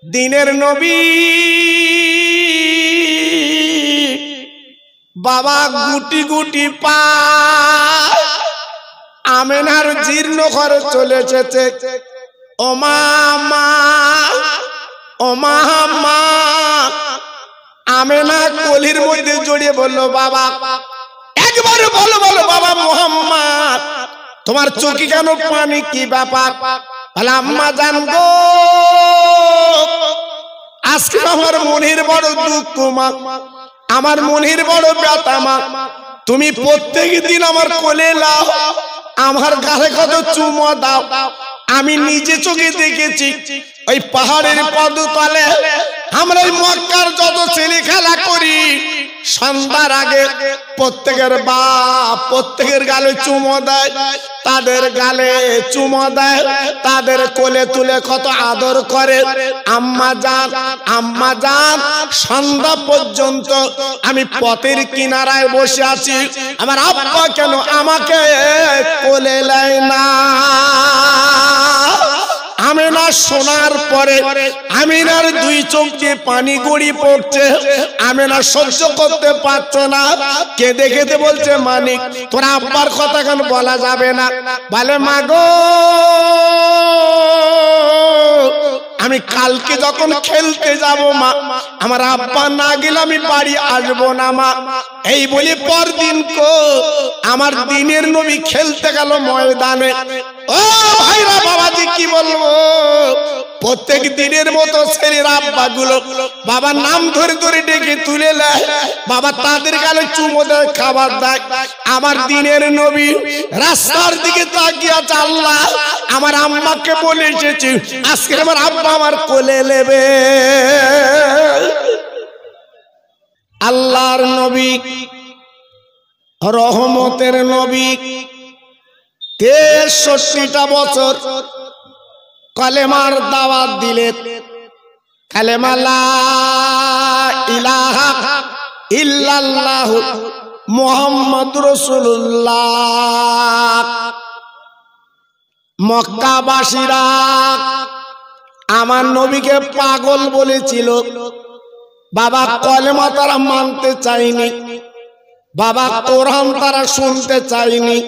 দিনের নবী বাবা গুটি গুটি পা আমেনার জীর্ণ ঘরে চলে এসেছে। ও মা মা, ও মা মা। আমেনা কোলের মধ্যে জড়িয়ে বলল, বাবা একবার বলো বলো বাবা মুহাম্মদ, তোমার চোখে কেন পানি, কি ব্যাপার? বলে, আম্মা জান গো, আজকে আমার মনের বড় দুঃখ মা, আমার মনের বড় ব্যথা মা। তুমি প্রত্যেক দিন আমার কোলে লাও, আমার গালে কত চুমো দাও। আমি নিজে চোখে দেখেছি ওই পাহাড়ের পদতলে আমরা ওই মক্কার যত ছেলে খেলা করি, সন্ধ্যার আগে প্রত্যেকের বাপ প্রত্যেকের গালে চুমো দেয়, তাদের গালে চুমো দেয়, তাদের কোলে তুলে কত আদর করে। আম্মা জান, আম্মা জান। সন্ধ্যা পর্যন্ত আমি পথের কিনারায় বসে আছি, আমার আব্বা কেন আমাকে কোলে নেয় না? আমেনা শোনার পরে আমিনার দুই চোখ দিয়ে পানি গড়িয়ে পড়ছে। আমেনা সহ্য করতে পারছে না, কেঁদে কেঁদে বলছে, মানিক তোর আব্বার কথা কেন বলা যাবে না? বলে, মা গো, আমি কালকে যখন খেলতে যাব মা, আমার আব্বা না গেলে আমি বাড়ি আসবো না মা। এই বলি পরদিন আমার দিনের নবী খেলতে গেল ময়দানে। ও ভাইরা বাবাজি কি বলবো, প্রত্যেক দিনের মতো ছেলের আব্বা গুলো বাবার নাম ধরে ধরে ডেকে তুলে নেয়, বাবা তাদের গালে চুমো দেয়, খাবার দেয়। আমার দিনের নবী রাস্তার দিকে তাকিয়ে আছে, আল্লাহ আমার আম্মাকে বলে এসেছি আজকে আমার আব্বা আমার কোলে নেবে। আল্লাহর নবী, রহমতের নবী, 63টা বছর কলেমার দাওয়াত দিলেন। কালেমা লা ইলাহা ইল্লাল্লাহ মুহাম্মাদুর রাসূলুল্লাহ। মক্কাবাসীরা আমার নবীকে পাগল বলেছিল, বাবা কলেমা তারা মানতে চায়নি, বাবা কোরআন তারা শুনতে চায়নি।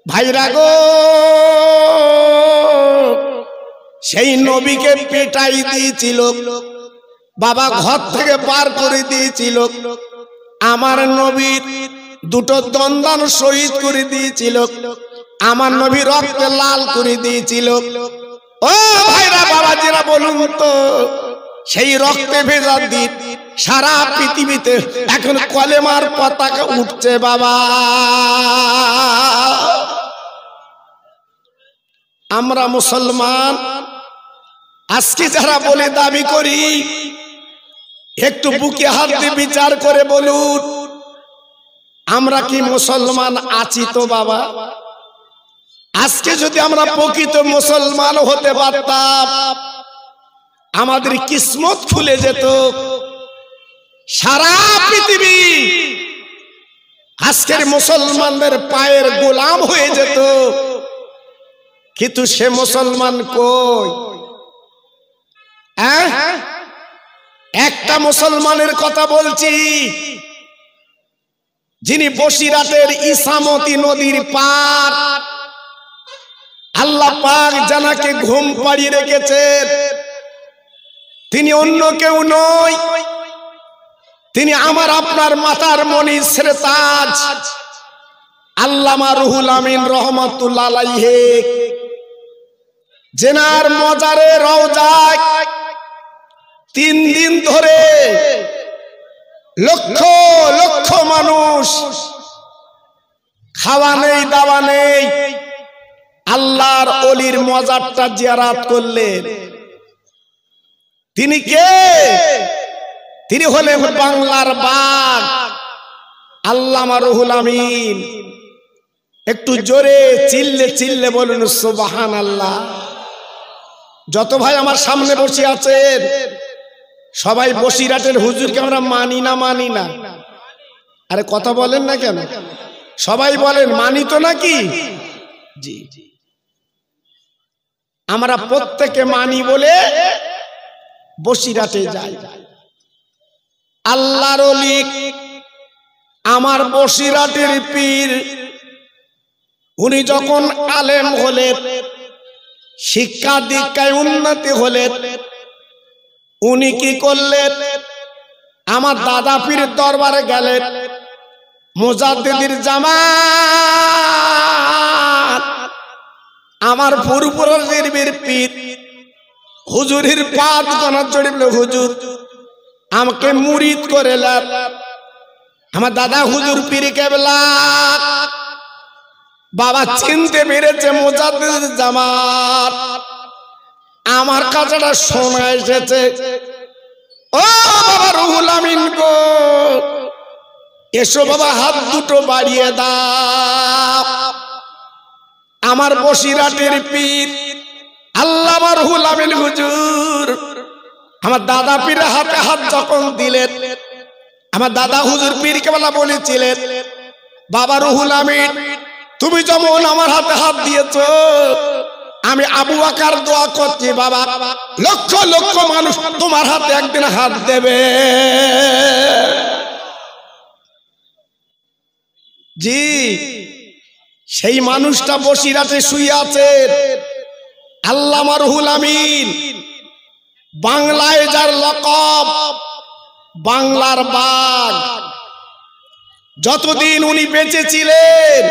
ভাইরা গো, সেই নবীকে পেটাই দিয়েছিল, বাবা ঘর থেকে পার করে দিয়েছিল। আমার নবীর দুটো দন্দান শহীদ করে দিয়েছিল, আমার নবী রক্তে লাল করে দিয়েছিল। ও ভাইরা বাবাজিরা বলুন তো, সেই রক্তে ভেজা দিন সারা পৃথিবীতে এখন কলেমার পতাকা উঠছে বাবা। আমরা মুসলমান আজকে যারা বলে দাবি করি, একটু বুকে হাত দিয়ে বিচার করে বলুন, আমরা কি মুসলমান আছি তো বাবা? আজকে যদি আমরা প্রকৃত মুসলমান হতে পারতাম, আমাদের কিসমত খুলে যেত, সারা পৃথিবী আজকের মুসলমানদের পায়ের গোলাম হয়ে যেত। কিন্তু সে মুসলমান কই? একটা মুসলমানের কথা বলছি, যিনি বসিরাটের ইসামতি নদীর পার আল্লাহ পাক জানাকে ঘুম পাড়িয়ে রেখেছেন। তিনি অন্য কেউ নয়, তিনি আমার আপনার মাথার মনির তাজ আল্লামা রুহুল আমিন রহমাতুল্লাহ আলাইহি। জেনার মজারে রওজায় 3 দিন ধরে লক্ষ লক্ষ মানুষ, খাওয়া নেই দাওয়া নেই, আল্লাহর ওলির মজারটা জিয়ারত করলেন। তিনি কে? তিনি হলেন বাংলার বাঘ আল্লামা রুহুল আমিন। একটু জোরে চিল্লে চিল্লে বলুন সুবহানাল্লাহ। যত ভাই আমার সামনে বসে আছেন, সবাই বসিরাটের হুজুরকে আমরা মানি না? মানি না? আরে কথা বলেন না কেন? সবাই বলেন মানি তো নাকি? জি, আমরা প্রত্যেকে মানি বলে বসিরাটে যাই। আল্লাহর ওলি আমার বসিরাটের পীর, উনি যখন আলেম হলেন, শিক্ষা দীক্ষায় উন্নতি হলেন, উনি কি করলেন? আমার দাদা পীরের দরবারে গেলেন। মুজাদ্দিদির জামাত আমার ফুরফুরের পীর হুজুরের পাদ গনা চড়িল, হুজুর আমাকে মুরিদ করে লাভ। আমার দাদা হুজুর পীর কেবলা বাবা চিনতে পেরেছে মুজাদ্দিদির জামাত, আমার কাছেটা শোনা এসেছে। ও বাবা রুহুল আমিন গো, এসো বাবা, হাত দুটো বাড়িয়ে দাও। আমার বসিরাটের পীর আল্লামা রুহুল আমিন হুজুর আমার দাদা পীরের হাতে হাত যখন দিলেন, আমার দাদা হুজুর পীর কেবলা বলেছিলেন, বাবা রুহুল আমিন তুমি যেমন আমার হাতে হাত দিয়েছো, আমি আবু বকর দোয়া করছি বাবা, লক্ষ লক্ষ মানুষ তোমার হাতে একদিন হাত দেবে। জি, সেই মানুষটা বসিরাটে শুয়ে আছে। আল্লামা রুহুল আমিন বাংলায় যার লকব বাংলার বাঘ। যতদিন উনি বেঁচে ছিলেন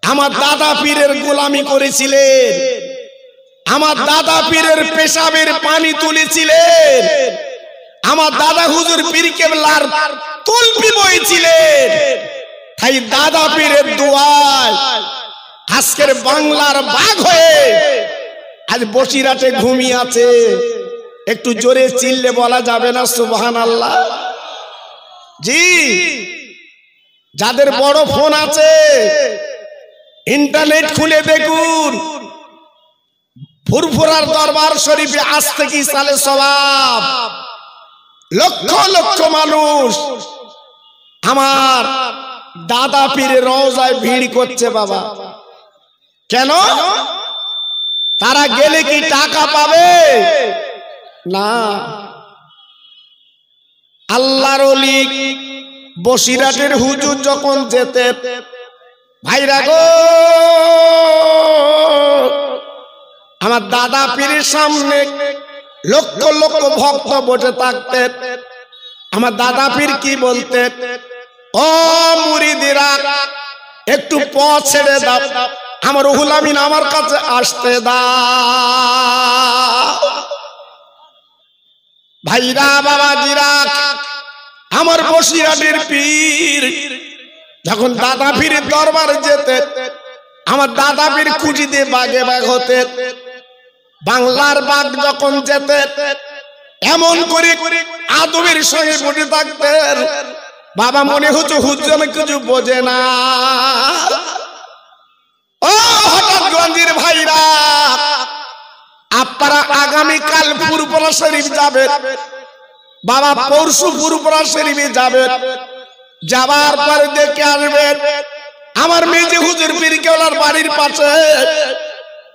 আমার দাদা পীরের গোলামি করেছিলেন, আমার দাদা পীরের পেশাবের পানি তুলেছিলেন, আমার দাদা হুজুর পীর কেবলার তলবি বইছিলেন। তাই দাদা পীরের দোয়ায় আজকের বাংলার বাঘ হয়ে আজ বসিরাটে ঘুমিয়ে আছে। একটু জোরে চিল্লে বলা যাবে না সুবহানাল্লাহ? জি, যাদের বড় ফোন আছে ইন্টারনেট খুলে দেখুন, ফুরফুরার দরবার শরীফে আজ থেকে সালে সওয়াব, লক্ষ লক্ষ মানুষ আমার দাদা পীরের রওজায় ভিড় করছে বাবা। কেন? তারা গেলে কি টাকা পাবে? না। আল্লাহর ওলি বসিরাটের হুজুর যখন যেতে, ভাইরা গো, আমার দাদা পীরের সামনে লক্ষ লক্ষ ভক্ত বসে থাকতেন। আমার দাদা পীর কি বলতেন? ও মুরিদিরা, একটু পথ ছেড়ে দাও, আমার রুহুল আমিন আমার কাছে আসতে দাও। ভাইরা বাবাজিরা, আমার বসিরাটের পীর যখন দাদা পীরের দরবারে যেতে, আমার দাদা পীর খুঁজিতে বাগে বাগ হতে। বাংলার বাঘ যখন যেতে এমন করে আদবের সঙ্গে বসে থাকতেন, বাবা মনে হচ্ছে হুজুর কিছু বোঝে না। ও হঠাৎগঞ্জের ভাইরা, আপনারা আগামীকাল ফুরফুরা শরীফ যাবেন, বাবা পরশু ফুরফুরা শরীফে যাবেন, যাবার পরে দেখে আসবেন আমার মেজে হুজুর পীর কেবলার বাড়ির পাশে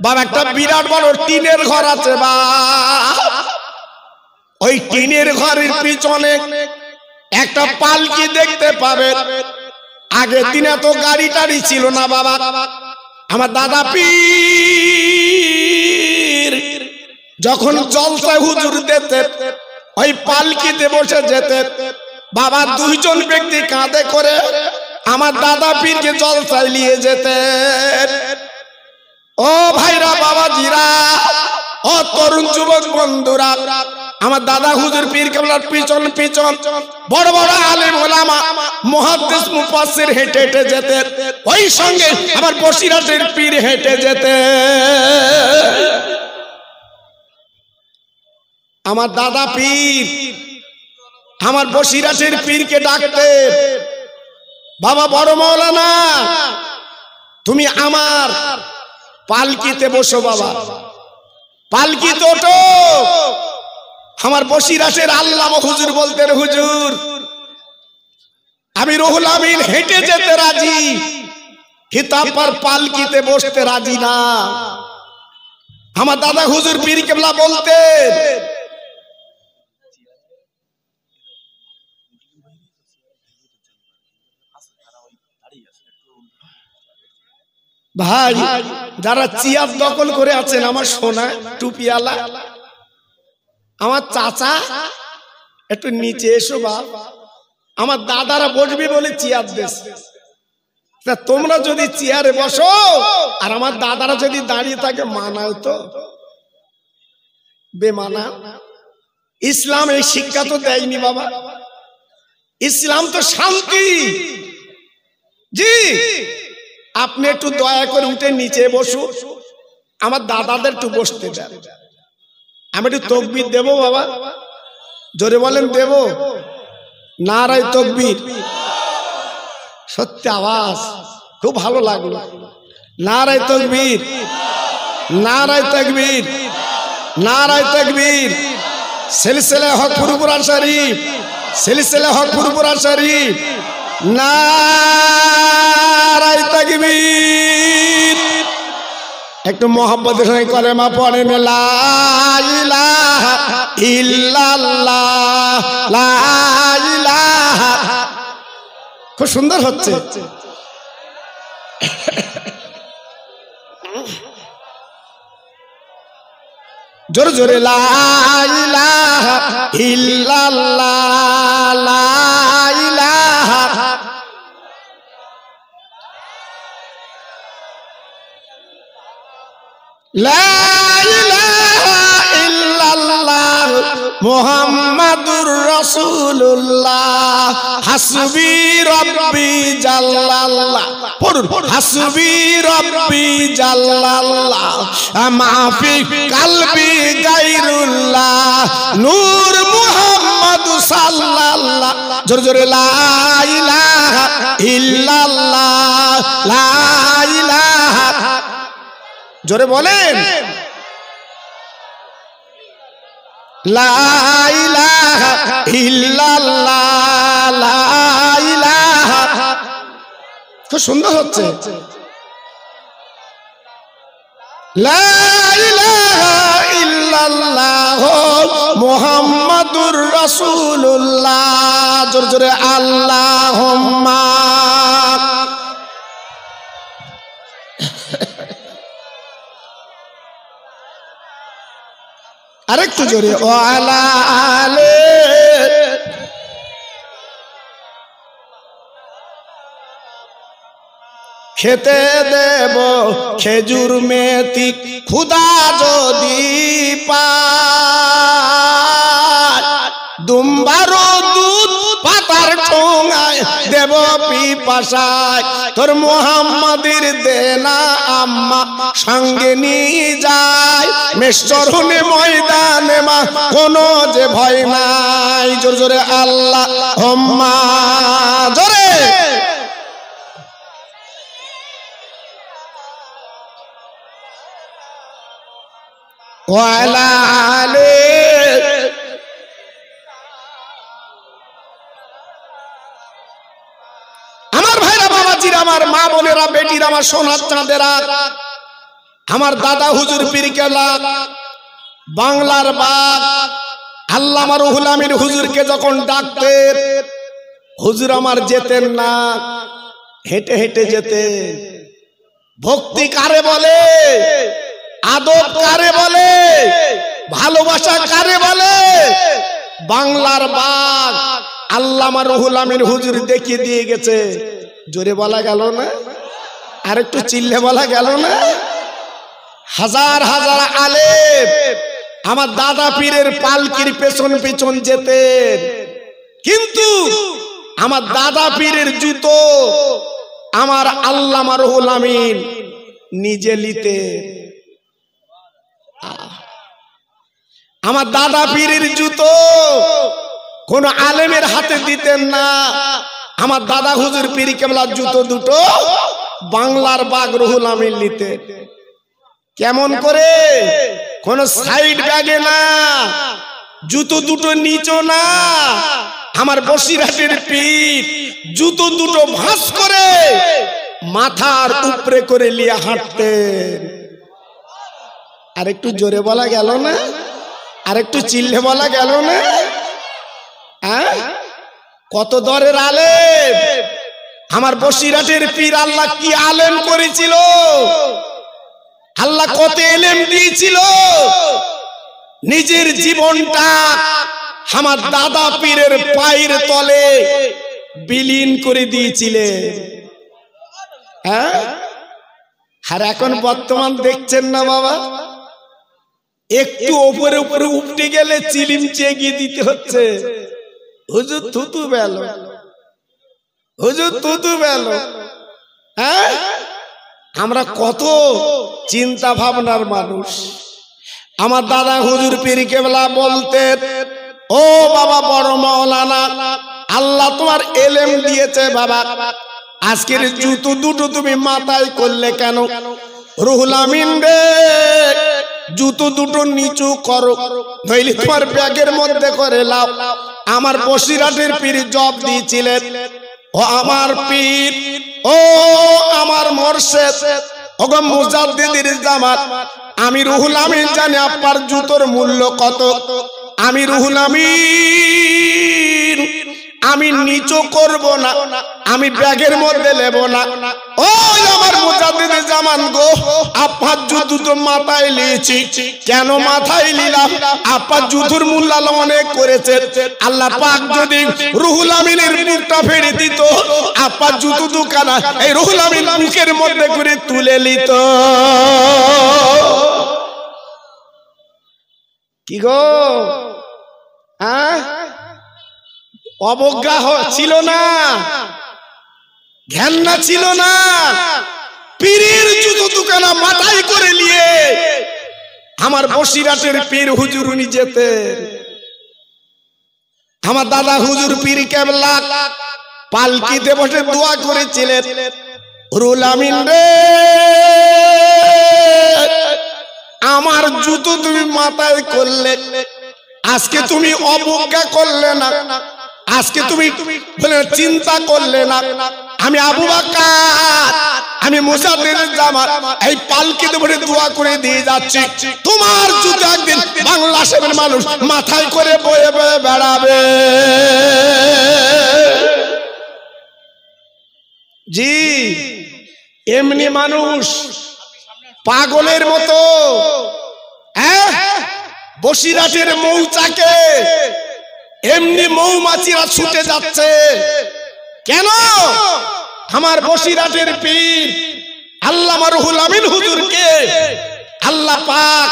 বাবা একটা বিরাট বড় টিনের ঘর আছে। বা ওই টিনের ঘরের পিছনে একটা পালকি দেখতে পাবেন। আগের দিনে তো গাড়ি টাড়ি ছিল না বাবা। আমার দাদা পীর যখন জলসায় হুজুর দিতে ওই পালকিতে বসে যেতে, বাবা দুইজন ব্যক্তি কাঁধে করে আমার দাদা পীরকে জলসায় নিয়ে যেতেন। ও ভাইরা বাবাজিরা, ও তরুণ যুবক বন্ধুরা, আমার দাদা হুজুর পীর কেবলার পিছন পিছন বড় বড় আলেম ওলামা মুহাদ্দিস মুফাসসির হেঁটে হেঁটে যেতেন। ওই সঙ্গে আমার বসিরাটের পীর হেঁটে যেতেন। আমার দাদা পীর আমার বসিরাটের পীরকে ডাকতেন, বাবা বড় মাওলানা তুমি আমার পালকিতে বসো, বাবা পালকিতে ওঠো। আমার বসিরাটের আল্লামা হুজুর বলতেন, হুজুর আমি রুহুল আমিন হেঁটে যেতে রাজি, কিন্তু আপনার পালকিতে বসতে রাজি না। আমার দাদা হুজুর পীর কেবলা বলতেন, ভাই যারা চেয়ার দখল করে আছেন, আমার সোনা টুপিওয়ালা আমার চাচা, একটু নিচে এসো বাপ। আমার দাদারা বসবে বলে চেয়ার দিয়েছে, তা তোমরা যদি চেয়ারে বসো আর আমার দাদারা যদি দাঁড়িয়ে থাকে, মানাও তো বেমানা। ইসলাম এই শিক্ষা তো দেয়নি বাবা। ইসলাম তো শান্তি। জি, আপনি একটু দয়া করে উঠে নিচে বসু, আমার দাদাদের একটু বসতে দেন। আমি একটু তাকবীর দেবো বাবা, জোরে বলেন দেব? নারায়ে তাকবীর। সত্যি আওয়াজ খুব ভালো লাগলো। নারায়ে তাকবীর, নারায়ে তাকবীর, নারায়ে তাকবীর। সিলসিলা হক ফুরফুরা শরীফ, সিলসিলা হক ফুরফুরা শরীফ। নারায়ে তাকবীর। একটু মোহাম্মদের সঙ্গে কলেমা পড়েন, লা ইলাহা ইল্লাল্লাহ, লা ইলাহা। খুব সুন্দর হচ্ছে। জোরে জোরে, লা ইলাহা ইল্লাল্লাহ, লা ইলাহা। লা ইলাহা ইল্লাল্লাহ মুহাম্মাদুর রাসূলুল্লাহ, হাসবি রাব্বি জাল্লাল্লাহ। পড়ুন, হাসবি রাব্বি জাল্লাল্লাহ, মাফি কলবি গায়রুল্লাহ, নূর মুহাম্মদ সাল্লাল্লাহ। জোরে জোরে, লা ইলাহা ইল্লাল্লাহ, লা ইলাহা। জোরে বলেন, লা ইলাহা ইল্লাল্লাহ, লা ইলাহা। খুব সুন্দর হচ্ছে। লা ইলাহা ইল্লাল্লাহ মুহাম্মাদুর রাসূলুল্লাহ। জোরে জোরে, আল্লাহুম্মা। আরেকটু জোরে, ওয়ালা আলে। খেতে দেব খেজুর মেথি, খুদা যদি পায়, দুম্বার দুধ পাতার ঠোঙায় দেব পিপাসায়। তোর মুহাম্মাদের দেনা আম্মা সঙ্গে নিয়ে যায়, মেশরুনে ময়দানে মা কোনো যে ভয় নাই। জোরে জোরে, আল্লাহুম্মা। জোরে, ওয়ালা আলে। আমার ভাইরা, বাবাজিরা, আমার মা বোনেরা, বেটিরা, আমার সোনার চাঁদেরা, আমার দাদা হুজুর পীর কেবলা বাংলার বাগ আল্লামা রুহুল আমিন হুজুরকে যখন ডাকতেন, হুজুর আমার যেতেন না, হেঁটে হেঁটে যেতেন। ভক্তি কারে বলে, আদব কারে বলে, ভালোবাসা কারে বলে? বাংলার বাগ আল্লামা রুহুল আমিন হুজুর দেখিয়ে দিয়ে গেছে। জোরে বলা গেল না? আরেকটু চিল্লে বলা গেল না? হাজার হাজার আলেম আমার দাদা পীরের পালকির পেছন পেছন যেতেন, কিন্তু আমার দাদা পীরের জুতো আমার আল্লামা রুহুল আমিন নিজে নিতেন। আমার দাদা পীরের জুতো কোন আলেমের হাতে দিতেন না। আমার দাদা হুজুর পীর কেবলার জুতো দুটো বাংলার বাগ রুহুল আমিন নিতেন। কেমন করে? কোন সাইড ব্যাগে না, জুতো দুটো নিচো না। আমার বসিরহাটের পীর জুতো দুটো ভাঁজ করে মাথার উপরে করে লিয়ে হাঁটতেন। আরেকটু জোরে বলা গেল না? আরেকটু চিল্লে বলা গেল না? কত দরের আলেম, আমার বসিরহাটের পীর আল্লাহ কি আলেম করেছিল, আল্লাহ কত এলেম দিয়েছিল, নিজের জীবনটা আমার দাদা পীরের পায়ের তলে বিলীন করে দিয়েছিলেন। হ্যাঁ, আর এখন বর্তমান দেখছেন না বাবা, একটু উপরে উপরে উঠতে গেলে চিলিম চেগিয়ে দিতে হচ্ছে, হুজুর থুতু বেল, হুজুর থুতু বেল। হ্যাঁ, আমরা কত চিন্তা ভাবনার মানুষ। আমার দাদা হুজুর পীর কেবলা বলতেন, ও বাবা বড় মাওলানা, আল্লাহ তোমার এলেম দিয়েছে বাবা, আজকের জুতো দুটো তুমি মাথায় করলে কেন? রুহুল আমিন রে, জুতো দুটো নিচু করো, নইলে তোমার ব্যাগের মধ্যে করে লাও। আমার বসিরহাটের পীর জব দিয়েছিলেন, ও আমার পীর, ও আমার মুর্শিদ, ও গো মুজাদ্দিদের জামাত, আমি রুহুল আমিন জানি আপনার জুতোর মূল্য কত। আমি রুহুল আমিন, আমি নিচু করব না, আমি ব্যাগের মধ্যে নেব না। ও আমার মুজাদ্দিদের জামান গো, আপনার জুতো তো মাথায় নিয়েছি, কেন মাথায় নিলাম? আপনার জুতোর মূল্য অনেক করেছে, আল্লাহ পাক যদি রুহুল আমিনের মুখটা ফেড়ে দিত, আপনার জুতো দুখানা এই রুহুল আমিন মুখের মধ্যে করে তুলে নিত। কি গো, অবজ্ঞা ছিল না, ঘেন্না ছিল না, পীরের জুতো দুখানা মাথায় করে নিয়ে আমার বসিরহাটের পীর হুজুর উনি যেতেন। আমার দাদা হুজুর পীর কেবলা পালকিতে বসে দোয়া করেছিলেন, রুহুল আমিন রে, আমার জুতো তুমি মাথায় করলে, আজকে তুমি অবজ্ঞা করলে না, আজকে তুমি চিন্তা করলে না, আমি আবু বকর, আমি মুজাদ্দিদের জামাত এই পালকিতে বসে দোয়া করে দিয়ে যাচ্ছি, তোমার জুতো একদিন বাংলাদেশের মানুষ মাথায় করে বয়ে বয়ে বেড়াবে। জি, এমনি মানুষ পাগলের মতো বসিরহাটের মৌচাকে এমনি মৌমাছিরা ছুটে যাচ্ছে কেন? আমার বসিরহাটের পীর আল্লামা রুহুল আমিন হুজুরকে আল্লাহ পাক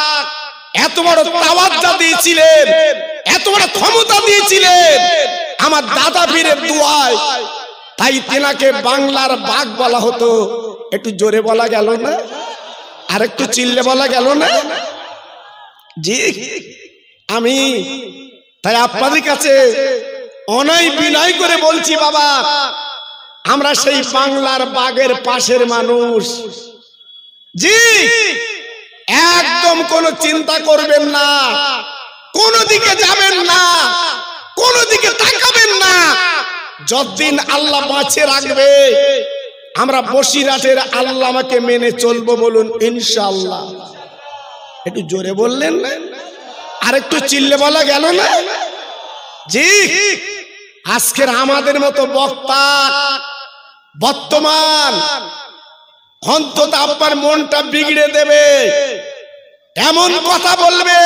এত বড় তাওয়াজ্জুহ দিয়েছিলেন, এত বড় ক্ষমতা দিয়েছিলেন আমার দাদা পীরের দোয়ায়, তাই তেনাকে বাংলার বাঘ বলা হতো। একটু জোরে বলা গেল না? আর একটু চিল্লে বলা গেল না? জি, আমি তাই আপনাদের কাছে অনয় বিনয় করে বলছি বাবা, আমরা সেই বাংলার বাঘের পাশের মানুষ। জি, একদম কোনো চিন্তা করবেন না, কোনো দিকে যাবেন না, কোনো দিকে তাকাবেন না, যতদিন আল্লাহ বাঁচিয়ে রাখবে আমরা বসিরহাটের আল্লাহ আমাকে মেনে চলবো, বলুন ইনশাআল্লাহ। একটু জোরে বললেন না? আর একটু চিল্লে বলা গেল না? জি, আজকের আমাদের মতো বক্তা বর্তমান অন্তত আপনার মনটা বিগড়ে দেবে, এমন কথা বলবে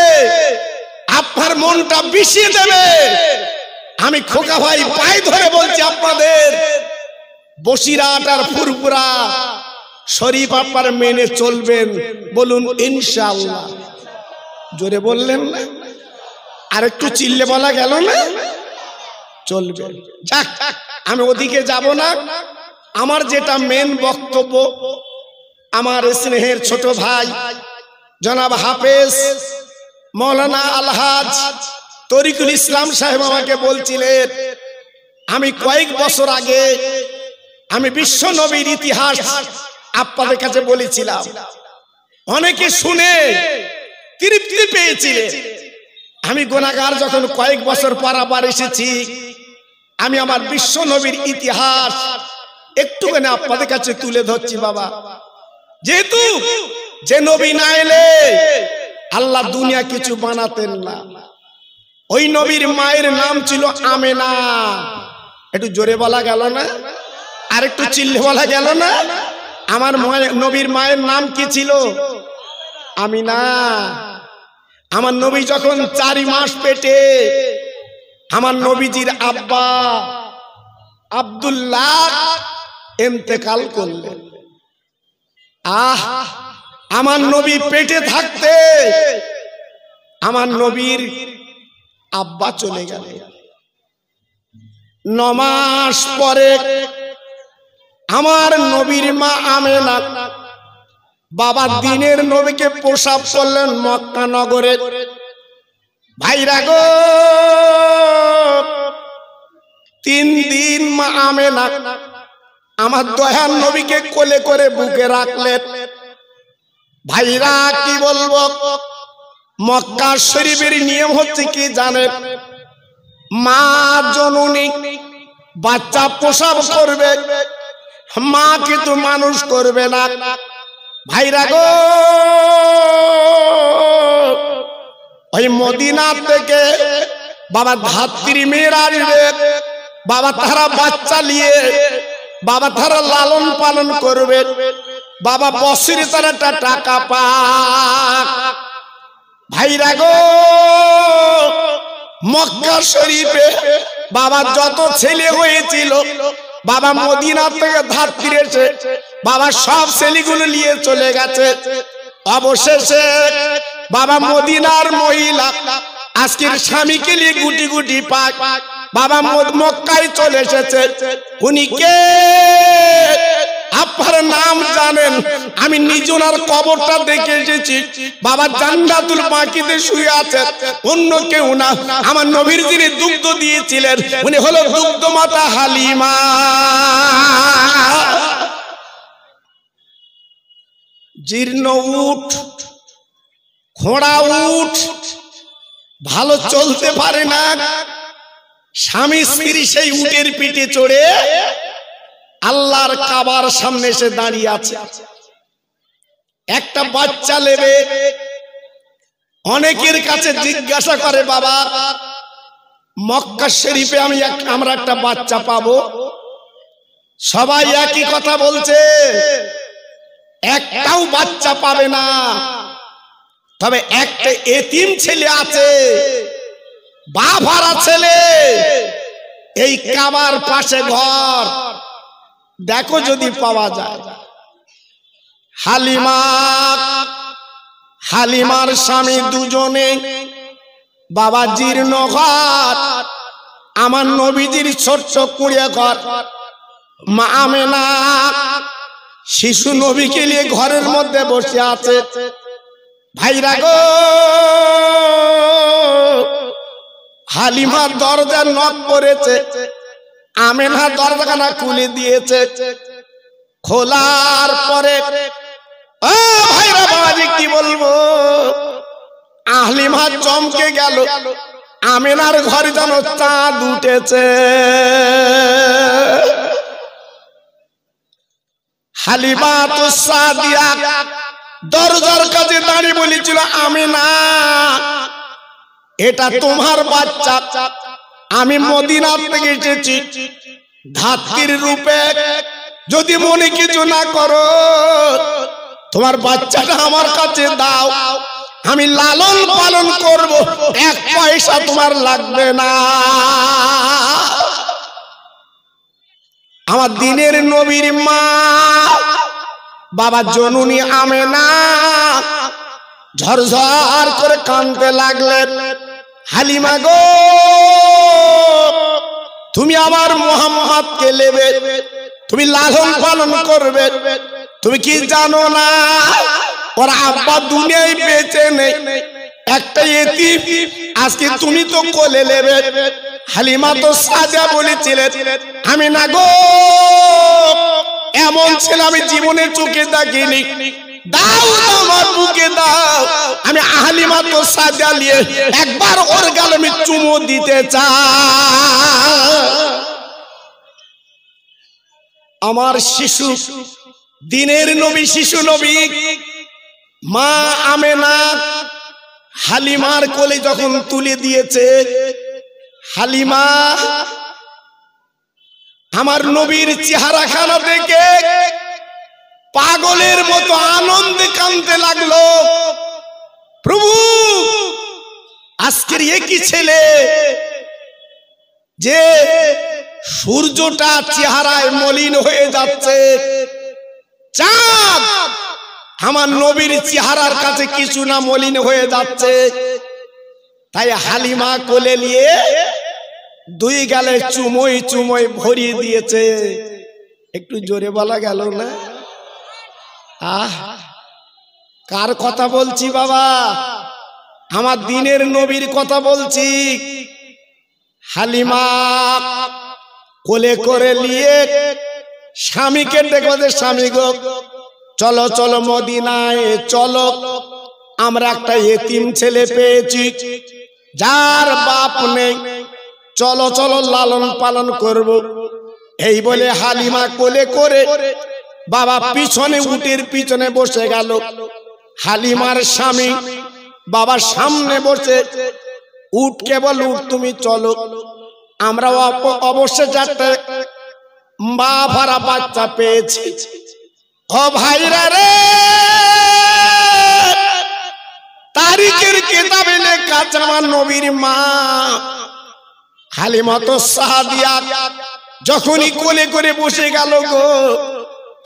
আপনার মনটা বিষিয়ে দেবে। আমি খোকা ভাই পায়ে ধরে বলছি আপনাদের, বসিরহাট আর ফুরফুরা শরীফ আপনার মেনে চলবেন, বলুন ইনশাআল্লাহ। জোরে বললেন না? আর একটু চিল্লে বলা গেল না? চলবে। যাক, আমি ওদিকে যাব না। আমার যেটা মেন বক্তব্য, আমার স্নেহের ছোট ভাই জনাব হাফেজ মৌলানা আলহাজ তরিকুল ইসলাম সাহেব আমাকে বলছিলেন, আমি কয়েক বছর আগে আমি বিশ্ব নবীর ইতিহাস আপনাদের কাছে বলেছিলাম, অনেকে শুনে তৃপ্তি পেয়েছিলেন। আমি গুনাহগার, যখন কয়েক বছর পর আবার এসেছি, আমি আমার বিশ্ব নবীর ইতিহাস একটুখানি আপনাদের কাছে তুলে ধরছি বাবা। যেহেতু যে নবী না এলে আল্লাহ দুনিয়া কিছু বানাতেন না। ওই নবীর মায়ের নাম ছিল আমেনা। একটু জোরে বলা গেল না? আর একটু চিল্লে বলা গেল না? আমার নবীর মায়ের নাম কি ছিল? আমিনা। আমার নবী যখন 4 মাস পেটে, আমার নবীজির আব্বা আব্দুল্লাহ ইন্তেকাল করলেন। আমার নবী পেটে থাকতে আমার নবীর আব্বা চলে গেলেন। 9 মাস পরে আমার নবীর মা আমেনা বাবা দিনের নবীকে প্রসব করলেন মক্কা নগরে। ভাইরা গো, 3 দিন মা আমেনা আমার দয়ার নবীকে কোলে করে বুকে রাখলেন। ভাইরা কি বলবো, মক্কা শরীফের নিয়ম হচ্ছে কি জানেন? মা জননী বাচ্চা প্রসব করবে, মা কিন্তু মানুষ করবে না। ভাইরা গো, ওই মদিনা থেকে বাবা ধাত্রী মেয়েরা আসবে, বাবা তারা বাচ্চা নিয়ে বাবা তারা লালন পালন করবে, বাবা বছরে তারা টাকা পাক। ভাইরা গো, মক্কা শরীফে বাবা যত ছেলে হয়েছিল, বাবা মদিনা থেকে ধাত্রী এসে বাবা সব ছেলেগুলো নিয়ে চলে গেছে। অবশেষে বাবা মদিনার মহিলা আজকের স্বামীকে নিয়ে গুটি গুটি পাক বাবা মক্কায় চলে এসেছে। উনি কে? আপনার নাম জানেন? আমি নিজে ওনার কবরটা দেখে এসেছি। বাবা জান্নাতুল বাকিতে শুয়ে আছে, অন্য কেউ না। আমার নবীর যিনি দুগ্ধ দিয়েছিলেন উনি হলো দুগ্ধ মাতা হালিমা। জীর্ণ উট, ঘোড়া উট ভালো চলতে পারে না, স্বামী স্ত্রী সেই উটের পিঠে চড়ে আল্লাহর কাবার সামনে এসে দাঁড়িয়ে আছে। একটা বাচ্চা নেবে, অনেকের কাছে জিজ্ঞাসা করে বাবা মক্কা শরীফে আমরা একটা বাচ্চা পাবো? সবাই একই কথা বলছে, একটাও বাচ্চা পাবে না। তবে একটা এতিম ছেলে আছে, বাপ হারা ছেলে, এই কাবার পাশে ঘর, দেখো যদি পাওয়া যায়। হালিমার স্বামী দুজনে বাবা জীর্ণ ঘর, আমার নবীজির ছোট্ট কুড়িয়ে ঘর। মা আমেনা শিশু নবীকে নিয়ে ঘরের মধ্যে বসে আছে। ভাইরা গো, হালিমা দরজার নক করেছে, আমেনা দরজাখানা খুলে দিয়েছে। খোলার পরে ও ভাইরা বাবাজি কি বলবো, হালিমা চমকে গেল। আমেনার ঘরে যেন চাঁদ উঠেছে। হালিমা তো সাদিয়া দরজার কাছে দাঁড়িয়ে বলেছিল, আমেনা এটা তোমার বাচ্চা, আমি মদিনা থেকে এসেছি ধাত্রীর রূপে, যদি মনে কিছু না করো তোমার বাচ্চাটা আমার কাছে দাও, আমি লালন পালন করব, 1 পয়সা তোমার লাগবে না। আমার দিনের নবীর মা বাবা জননী আমেনা ঝরঝর করে কাঁদতে লাগলেন। হালিমা গো, তুমি আমার মুহাম্মদকে নেবে, তুমি লালন পালন করবে, তুমি কি জানো না ওর আব্বা দুনিয়ায় বেঁচে নেই, একটা এতিম, আজকে তুমি তো কোলে নেবে। হালিমা তো সাজা বলেছিলেন, আমি না গো এমন ছেলে আমি জীবনে চোখে দেখিনি, দাও আমার বুকে দাও, আমি হালিমা তো সাজা নিয়ে একবার ওর গালে আমি চুমো দিতে চাই। আমার শিশু দিনের নবী, শিশু নবী মা আমেনা হালিমার কোলে যখন তুলে দিয়েছে, হালিমা আমার নবীর চেহারাখানা দেখে পাগলের মতো আনন্দে কাঁদতে লাগলো। প্রভু, আজকের একই ছেলে যে সূর্যটা চেহারায় মলিন হয়ে যাচ্ছে, চাঁদ আমার নবীর চেহারার কাছে কিছু না মলিন হয়ে যাচ্ছে। তাই হালিমা কোলে নিয়ে দুই গালে চুমোই চুমোই ভরিয়ে দিয়েছে। একটু জোরে বলা গেল না? কার কথা বলছি বাবা? আমার দিনের নবীর কথা বলছি। হালিমা কোলে করে নিয়ে স্বামীকে দেখো যে, স্বামী গো চলো চলো মদিনায় চলো, আমরা একটা এতিম ছেলে পেয়েছি যার বাপ নেই, চলো চলো লালন পালন করব। এই বলে হালিমা কোলে করে বাবা পিছনে উটের পিছনে বসে গেল। হালিমার স্বামী বাবার সামনে বসে উটকে বল, উট তুমি চলো, আমরা অবশ্যই যাতে মা ভরা বাচ্চা পেয়েছি। ও ভাইরা রে, তারিখের কিতাবে লেখা আছে আমার নবীর মা হালিমা তো সাদিয়া যখনই কোলে করে বসে গেল গো,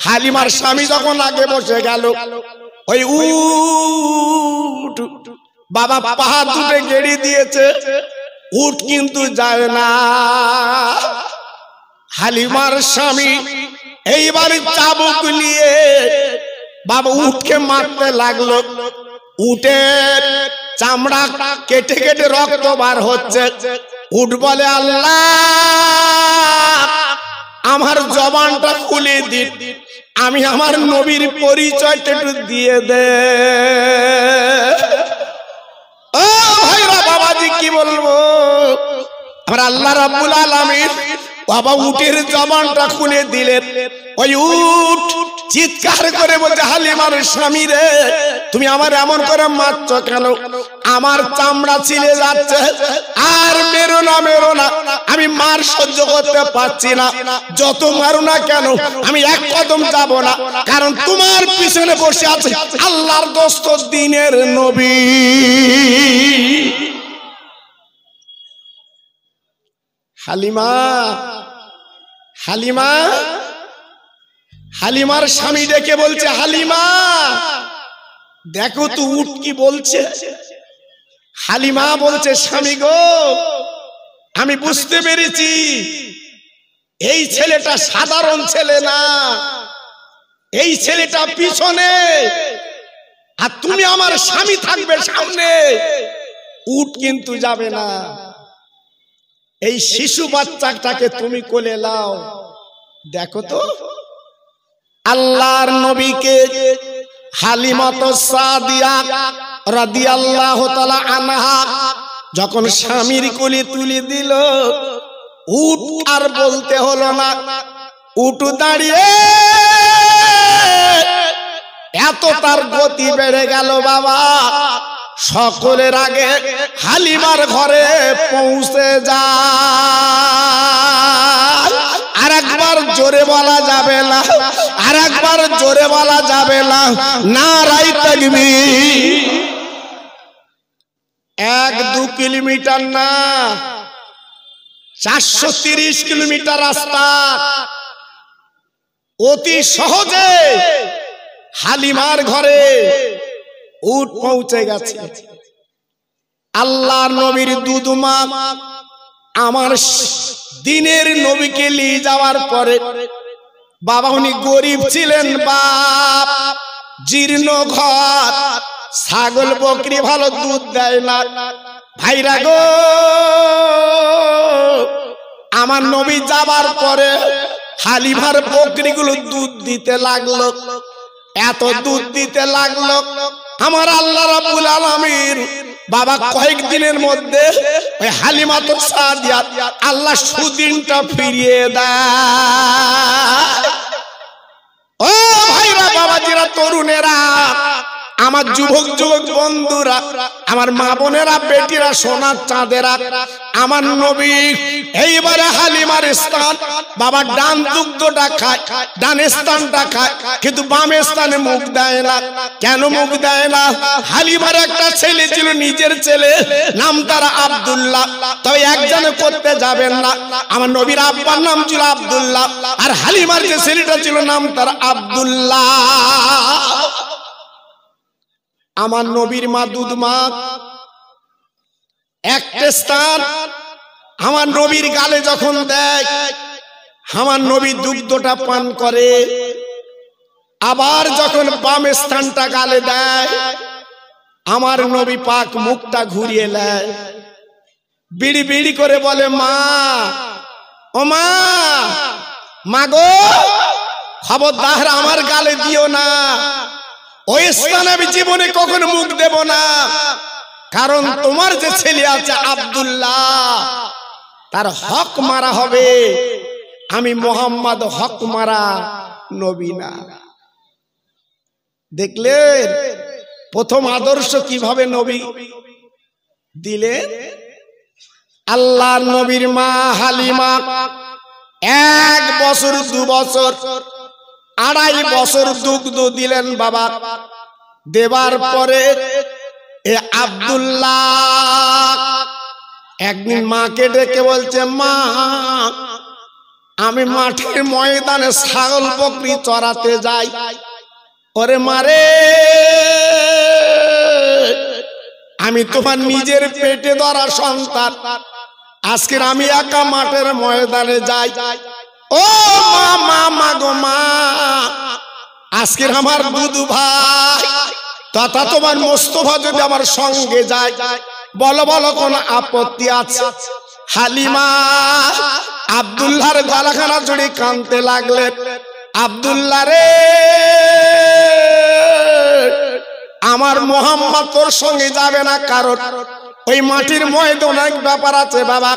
হালিমার স্বামী যখন আগে বসে গেল, ওই উট বাবা পাহাড় দুটে গেড়ে দিয়েছে, উট কিন্তু যায় না। হালিমার স্বামী এইবারে চাবুক নিয়ে বাবা উটকে মারতে লাগলো। উটের চামড়া কেটে কেটে রক্ত বার হচ্ছে। উট বলে, আল্লাহ আমার জবানটা খুলে দিন, আমি আমার নবীর পরিচয়টা একটু দিয়ে দে। ও ভাইরা বাবাজি কি বলবো, আমার আল্লাহ রাব্বুল আলামিন বাবা উটের জবানটা খুলে দিলেন। ওই উট চিৎকার করে বলছে, হালিমার স্বামী রে, তুমি আমার এমন করে মারছ কেন? আমার চামড়া ছিলে যাচ্ছে, আর মেরো না মেরো না, আমি মার সহ্য করতে পারছি না, যত মারো না কেন আমি এক কদম যাব না, কারণ তোমার পিছনে বসে আছে আল্লাহর দোস্ত দিনের নবী। হালিমা হালিমা হালিমার স্বামী ডেকে বলছে, হালিমা দেখো তো উট কি বলছে। হালিমা বলছে, স্বামী গো আমি বুঝতে পেরেছি এই ছেলেটা সাধারণ ছেলে না, এই ছেলেটা পিছনে, আর তুমি আমার স্বামী থাকবে সামনে, উট কিন্তু যাবে না। এই শিশু বাচ্চাটাকে তুমি কোলে লাও। দেখো তো আল্লাহর নবীকে হালিমা তো সাদিয়া রাদিয়াল্লাহু তাআলা আনহা যখন স্বামীর কোলে তুলে দিল, উট আর বলতে হলো না, উট দাঁড়িয়ে এত তার গতি বেড়ে গেল বাবা, সকলের আগে হালিমার ঘরে পৌঁছে যায়। আর একবার জোরে বলা যাবে না, আর একবার জোরে বলা যাবে না, নারায়ে তাকবীর। 1-2 কিলোমিটার না, 430 কিলোমিটার রাস্তা অতি সহজে হালিমার ঘরে উট পৌঁছে গেছে। আল্লাহর নবীর দুধমা আমার দিনের নবীকে নিয়ে যাওয়ার পরে, বাবা উনি গরিব ছিলেন, বাপ জীর্ণ ঘর, ছাগল বকরি ভালো দুধ দেয় না। ভাইরা গো, আমার নবী যাবার পরে হালিমার বকরিগুলো দুধ দিতে লাগলো, এত দুধ দিতে লাগলো, আমার আল্লাহ রাব্বুল আলামিন বাবা কয়েকদিনের মধ্যে ওই হালিমা তো সাদিয়া আল্লাহ সুদিনটা ফিরিয়ে দেয়। ও ভাইরা বাবাজিরা তরুণেরা, আমার যুবক যুবক বন্ধুরা, আমার মা বোনেরা, বেটিরা, সোনার চাঁদেরা, আমার নবী এইবারে হালিমার স্থান বাবা ডান দুগ্ধটা খায়, ডান স্থানটা খায়, কিন্তু বাম স্থানে মুখ দেয় না। কেন মুখ দেয় না? হালিমার একটা ছেলে ছিল, নিজের ছেলে, নাম তার আব্দুল্লাহ। তবে একজনে করতে যাবেন না। আমার নবীর আব্বার নাম ছিল আব্দুল্লাহ, আর হালিমার যে ছেলেটা ছিল নাম তার আব্দুল্লাহ। আমার নবীর মা দুধ মা একটা স্থান আমার নবীর গালে যখন দেয়, আমার নবী দুগ্ধটা পান করে। আবার যখন বাম স্থানটা গালে দেয়, আমার নবী পাক মুখটা ঘুরিয়ে নেয়, বিড়ি বিড়ি করে বলে, মা ও মা, মাগো খবরদার আমার গালে দিও না, ওই স্থানে আমি জীবনে কখনো মুখ দেব না। কারণ তোমার যে ছেলে আছে আব্দুল্লাহ, তার হক মারা হবে, আমি মোহাম্মদ হক মারা নবী না। দেখলেন প্রথম আদর্শ কিভাবে নবী দিলেন। আল্লাহর নবীর মা হালিমা 1 বছর 2 বছর 2.5 বছর দুগ্ধ দিলেন বাবা। দেবার পরে এ আব্দুল্লাহ একদিন মাকে ডেকে বলছে, মা আমি মাঠের ময়দানে ছাগল বকরি চড়াতে যাই। ওরে মারে, আমি তোমার নিজের পেটে ধরা সন্তান, আজকে আমি একা মাঠের ময়দানে যাই। ও মা, মা, মা গো মা, আজকের আমার দুধু ভাই তথা তোমার মোস্তফা যদি আমার সঙ্গে যায়, বলো বলো কোন আপত্তি আছে? হালিমা আব্দুল্লাহর গলাখানা জড়িয়ে কাঁদতে লাগলেন, আব্দুল্লাহ রে, আমার মোহাম্মদ তোর সঙ্গে যাবে না, কারণ ওই মাটির ময়দানে অনেক ব্যাপার আছে বাবা,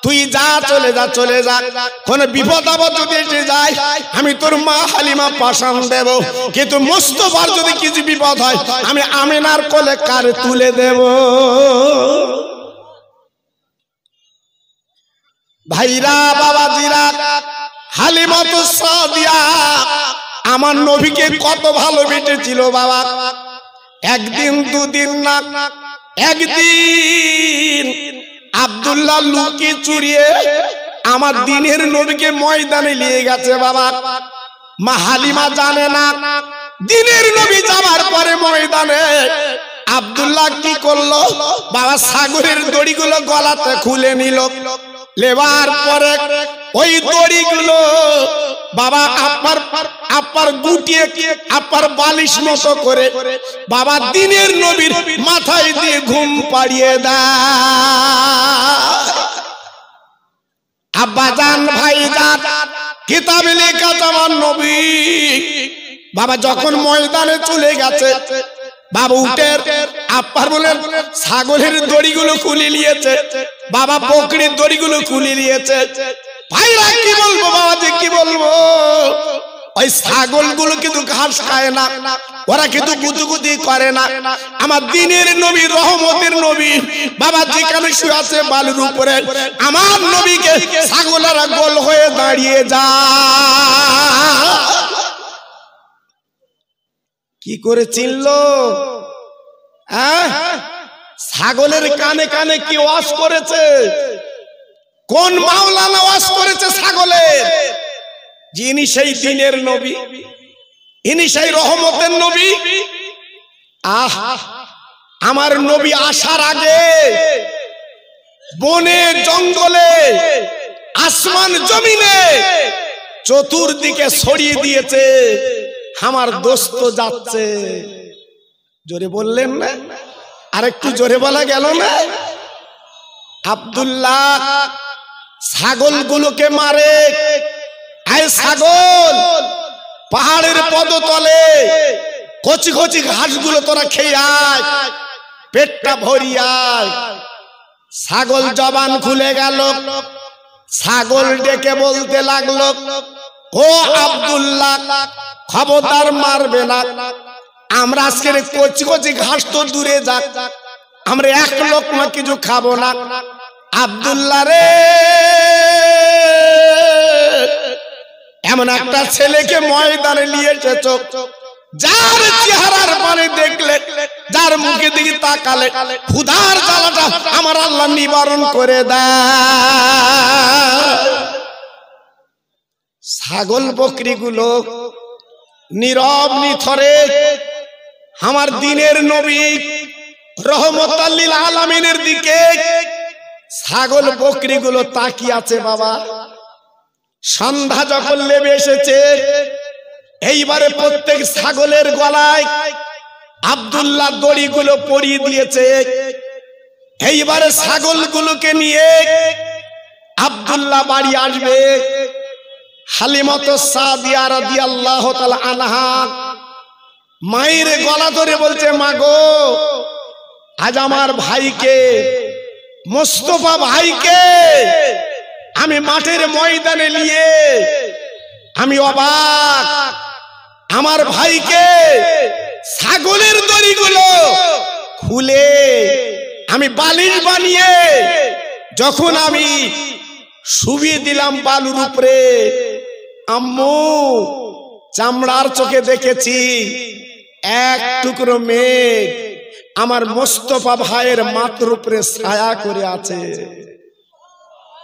তুই যা, চলে যা, চলে যা। কোন বিপদ আপদ যদি এসে যায়, আমি তোর মা হালিমা পাশান দেব, কিন্তু মোস্তফার যদি কিছু বিপদ হয়, আমি আমিনার কোলে কার তুলে দেব। ভাইরা, বাবাজিরা, হালিমা তো সাদিয়া আমার নবীকে কত ভালোবেসেছিল বাবা। একদিন দুদিন না, একদিন আব্দুল্লাহ লুকিয়ে চুরিয়ে আমার দিনের নবীকে ময়দানে নিয়ে গেছে বাবা। মা হালিমা জানে না। দিনের নবী যাবার পরে ময়দানে আব্দুল্লাহ কি করলো বাবা, ছাগলের দড়িগুলো গলাতে খুলে নিল। লেবার পরে ওই দড়িগুলো বাবা আপার গুটিয়ে আপার বালিশ মতো করে বাবা দিনের নবীর মাথায় দিয়ে ঘুম পাড়িয়ে দেয়। আব্বাজান, ভাইজান, কিতাবে লেখা আমার নবী বাবা যখন ময়দানে চলে গেছে, বাবা উটের আপার বলেন ছাগলের দড়িগুলো খুলে নিয়েছে, বাবা বকরির দড়িগুলো খুলে নিয়েছে। ভাইরা কি বলবো বাবা, যে কি বলবো, ওই ছাগলগুলো কিন্তু ঘাস খায় না, ওরা কিন্তু গুতুগুতি করে না। আমার দিনের নবী, রহমতের নবী বাবা যেখানে শুয়ে আছে বালুর উপরে, আমার নবীকে ছাগলেরা গোল হয়ে দাঁড়িয়ে যায়। কি করে চিনলো? ছাগলের কানে কানে কি ওয়াজ করেছে? কোন মাওলানা ওয়াজ করেছে ছাগলের? যিনি সেই দিনের নবী, ইনি সেই রহমতের নবী। আমার নবী আসার আগে বনে জঙ্গলে আসমান জমিনে চতুর্দিকে ছড়িয়ে দিয়েছে, আমার দোস্ত যাচ্ছে। জোরে বললেন না? আর একটু জোরে বলা গেল না? আব্দুল্লাহ ছাগলগুলোকে মারে। আয় ছাগল, পাহাড়ের পদতলে কচি কচি ঘাসগুলো তোরা খেয়ে আয়, পেটটা ভরিয়ায়। ছাগল জবান খুলে গেল, ছাগল ডেকে বলতে লাগলো, ও আব্দুল্লাহ, খবরদার মারবে না, আমরা আজকে কচি কচি ঘাস তো দূরে যাক, আমরা এক লোকমা কিছু খাবো না। আব্দুল্লাহ রে, এমন একটা ছেলেকে ময়দানে নিয়ে এসেছো, যার চেহারার পানে দেখলে, যার মুখে দিকে তাকালে ক্ষুধার জ্বালাটা আমার আল্লাহ নিবারণ করে দেয়। ছাগল বকরি গুলো নীরব নিথরে আমার দিনের নবী রহমতুল লিল আলামিনের দিকে ছাগল বকরি গুলো তাকিয়ে আছে। বাবা, সন্ধ্যা যখন নেমে এসেছে, এইবারে প্রত্যেক ছাগলের গলায় আব্দুল্লাহ দড়িগুলো পরিয়ে দিয়েছে। এইবারে ছাগলগুলোকে নিয়ে আব্দুল্লাহ বাড়ি আসবে। হালিমাতুস সাদিয়া রাদিয়াল্লাহু তাআলা আনহা মায়ের গলা ধরে বলছে, মা গো, আজ আমার ভাইকে, মোস্তফা ভাইকে আমি মাঠের ময়দানে নিয়ে আমি অবাক। আমার ভাইকে ছাগলের দড়িগুলো খুলে আমি বালিশ বানিয়ে যখন আমি শুবিয়ে দিলাম বালুর উপরে, আম্মু চামড়ার চোখে দেখেছি এক টুকরো মেঘ আমার মোস্তফা ভাইয়ের মাথার উপরে ছায়া করে আছে।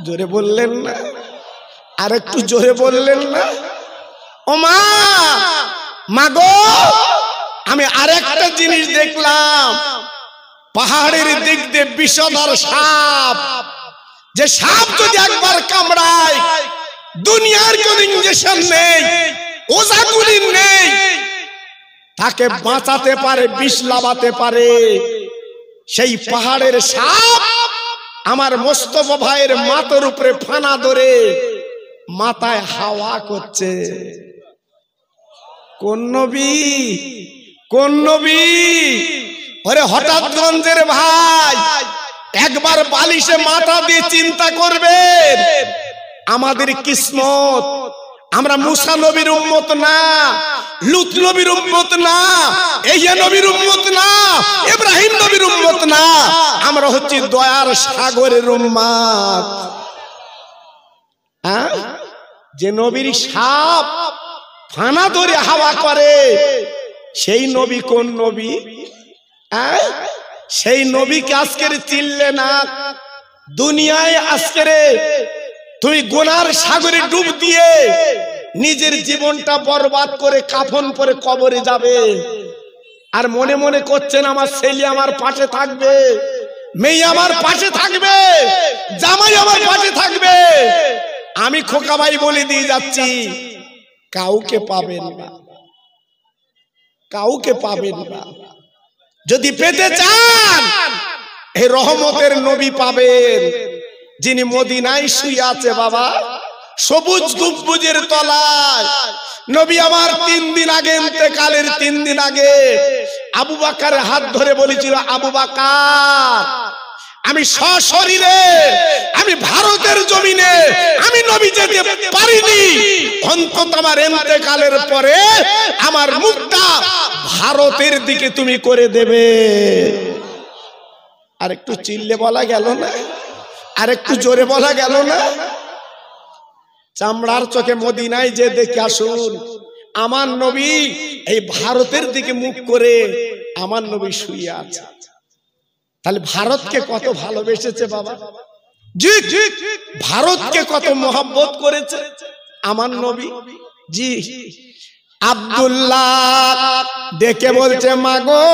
জোরে বললেন না? আর একটু জোরে বললেন না? ও মা, মাগো, আমি আরেকটা জিনিস দেখলাম। পাহাড়ের দিক দিয়ে বিষধর সাপ, যে সাপ যদি একবার কামড়ায় দুনিয়ার কোন ইনজেকশন নেই, ওষুধ নেই, তাকে বাঁচাতে পারে, বিষ লাগাতে পারে। সেই পাহাড়ের সাপ আমার মোস্তফা ভাইয়ের মাথার উপরে ফানা ধরে মাথায় হাওয়া করছে। কোন নবী? কোন নবী? ওরে হঠাৎগঞ্জের ভাই, একবার বালিশে মাথা দিয়ে চিন্তা করবেন, আমাদের কিসমত, আমরা মুসা নবীর উম্মত না, লুত নবীর উম্মত না, ইয়া নবীর উম্মত না, ইব্রাহিম নবীর উম্মত না, আমরা হচ্ছি দয়ার সাগরের উম্মত। হ্যাঁ, যে নবীর সাপ ফানা ধরে হাওয়া করে, সেই নবী কোন নবী? সেই নবীকে আজকের চিনলে না, দুনিয়ায় আজকের তুমি গুনার সাগরে ডুব দিয়ে নিজের জীবনটা বরবাদ করে কাফন পরে কবরে যাবে। আর মনে মনে করছেন আমার ছেলে আমার পাশে থাকবে, মেয়ে আমার পাশে থাকবে, জামাই আমার পাশে থাকবে। আমি খোকা ভাই বলে দিয়ে যাচ্ছি, কাউকে পাবেন না, কাউকে পাবেন না। যদি পেতে চান এই রহমতের নবী পাবেন, যিনি মদিনায় শুয়ে আছে। বাবা, সবুজ গম্বুজের তলায় নবী আমার 3 দিন আগে, ইন্তেকালের 3 দিন আগে আবু বকরের হাত ধরে বলেছিল, আবু বকর, আমি সশরীরে আমি ভারতের জমিনে আমি নবী যেতে পারিনি, অন্তত আমার ইন্তেকালের পরে আমার মুখটা ভারতের দিকে তুমি করে দেবে। আর একটু চিল্লে বলা গেল না? আর একটু জোরে বলা গেল না? চামড়ার চোখে মদিনায় যে দেখে আসুন, আমার নবী এই ভারতের দিকে মুখ করে আমার নবী শুয়ে আছে। তাহলে ভারতকে কত ভালোবেসেছে বাবা, জি জি, ভারতকে কত মহব্বত করেছে আমার নবী। জি, আব্দুল্লাহ ডেকে বলছে, মাগো,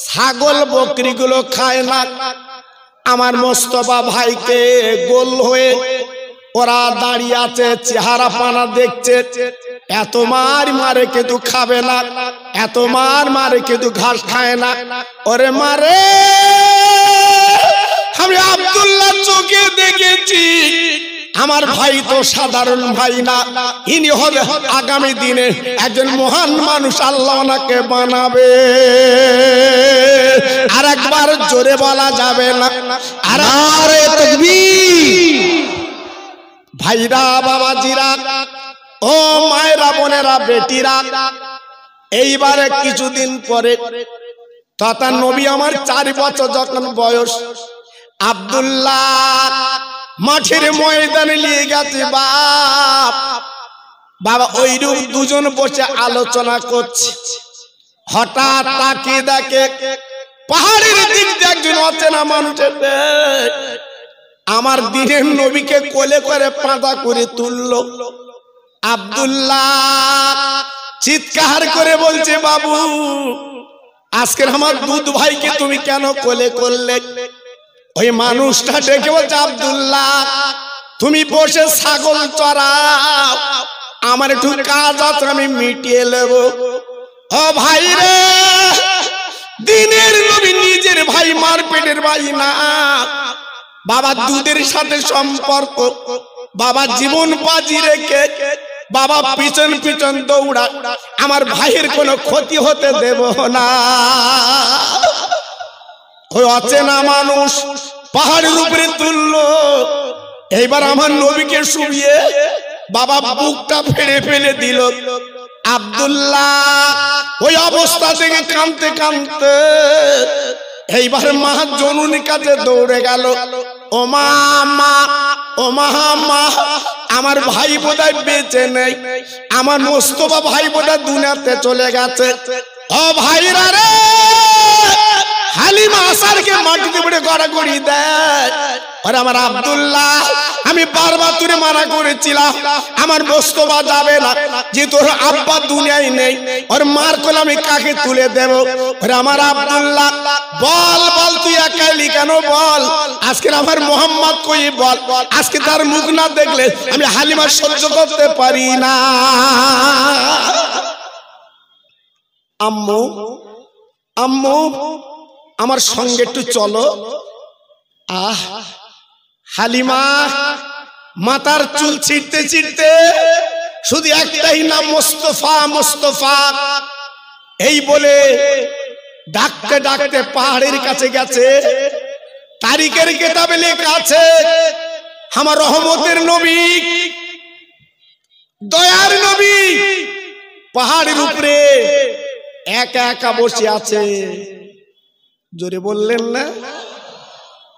ছাগল বকরি গুলো খায় না, আমার মোস্তফা ভাইকে গোল হয়ে ওরা দাঁড়িয়ে আছে, চেহারা পানা দেখছে, এত মার মারে কিন্তু খাবে না, এত মার মারে কিন্তু ঘাস খায় না। ওরে মারে, আমি আব্দুল্লাহ চোখে দেখেছি, আমার ভাই তো সাধারণ ভাই না, ইনি হবে আগামী দিনে একজন মহান মানুষ, আল্লাহ ওনাকে বানাবে। আর একবার জোরে বলা যাবে না? আরে তাকবীর! ভাইরা, বাবাজিরা, ও মায়েরা, বোনেরা, বেটিরা, এইবারে কিছুদিন পরে তথা নবী আমার 4 বছর যখন বয়স, আব্দুল্লাহ মাঠের ময়দানে নিয়ে গেছে বাবা। ওইরূপ দুজন বসে আলোচনা করছে। হঠাৎ তাকিয়ে দেখে পাহাড়ের দিক দিয়ে একজন অচেনা মানুষ আমার দিনের নবীকে কোলে করে পাঁজা করে তুললো। আব্দুল্লাহ চিৎকার করে বলছে, বাবু আজকের আমার দুধ ভাইকে তুমি কেন কোলে করলে? ওই মানুষটা ডেকে বলছে, আব্দুল্লাহ তুমি বসে ছাগল চড়াও, আমার একটু কাজ আছে, আমি মিটিয়ে নেব। ও ভাই রে, দিনের নবী নিজের ভাই, মার পেটের ভাই না বাবা, দুধের সাথে সম্পর্ক। বাবা জীবন বাজি রেখে বাবা পিছন পিছন দৌড়া, আমার ভাইয়ের কোনো ক্ষতি হতে দেব না। ওই অচেনা মানুষ পাহাড়ের উপরে তুললো। এইবার আমার নবীকে শুইয়ে বাবা বুকটা ফেলে ফেলে দিল। আব্দুল্লাহ ওই অবস্থা থেকে কাঁদতে কাঁদতে এইবার মা জননীর কাছে দৌড়ে গেল। ও মা, ও মা, আমার ভাই বোধহয় বেঁচে নেই, আমার মোস্তফা ভাই বোধহয় দুনিয়াতে চলে গেছে। ও ভাইরা রে, হালিমা আসারকে মাটিতে পড়ে গড়াগড়ি দেয়। আর আমার আব্দুল্লাহ, আমি বারবার তোরে মানা করেছিলাম আমার মোস্তফা যাবে না, যে তোর আব্বা দুনিয়ায় নেই, ওর মার কোলে আমি কাকে তুলে দেব? আর আমার আব্দুল্লাহ, বল বল তুই একাইলি কেন বল? আজকে আমার মোহাম্মদ কই বল, আজকে তার মুখ না দেখলে আমি হালিমা সহ্য করতে পারি না। আম্মু আম্মু আমার সঙ্গে একটু চলো। আহ, হালিমা মাথার চুল ছিঁড়তে ছিঁড়তে শুধু একটাই নাম, মোস্তফা মোস্তফা এই বলে ডাকতে ডাকতে পাহাড়ের কাছে গেছে। তারিখের কিতাবে লেখা আছে, আমার রহমতের নবী, দয়ার নবী পাহাড়ের উপরে একা একা বসে আছে। জোরে বললেন না?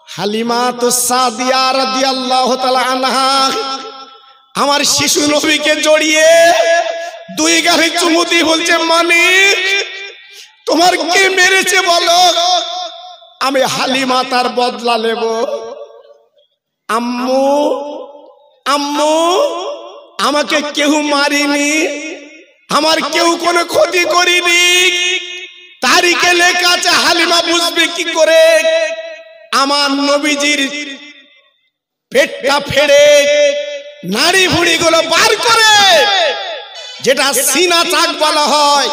হালিমা তো সাদিয়া রাদিয়াল্লাহু তাআলা আনহা আমার শিশু নবীকে জড়িয়ে দুই গালে চুমু দিয়ে বলছে, মানিক তোমার কে মেরেছে বলো, আমি হালিমা তার বদলা নেব। আম্মু আম্মু আমাকে কেউ মারিনি, আমার কেউ কোনো ক্ষতি করিনি। তারিখে লেখা আছে, হালিমা বুঝবে কি করে? আমার নবীজির পেটটা ফেড়ে নাড়ি ভুড়ি গুলো বার করে, যেটা সিনা চাক বলা হয়,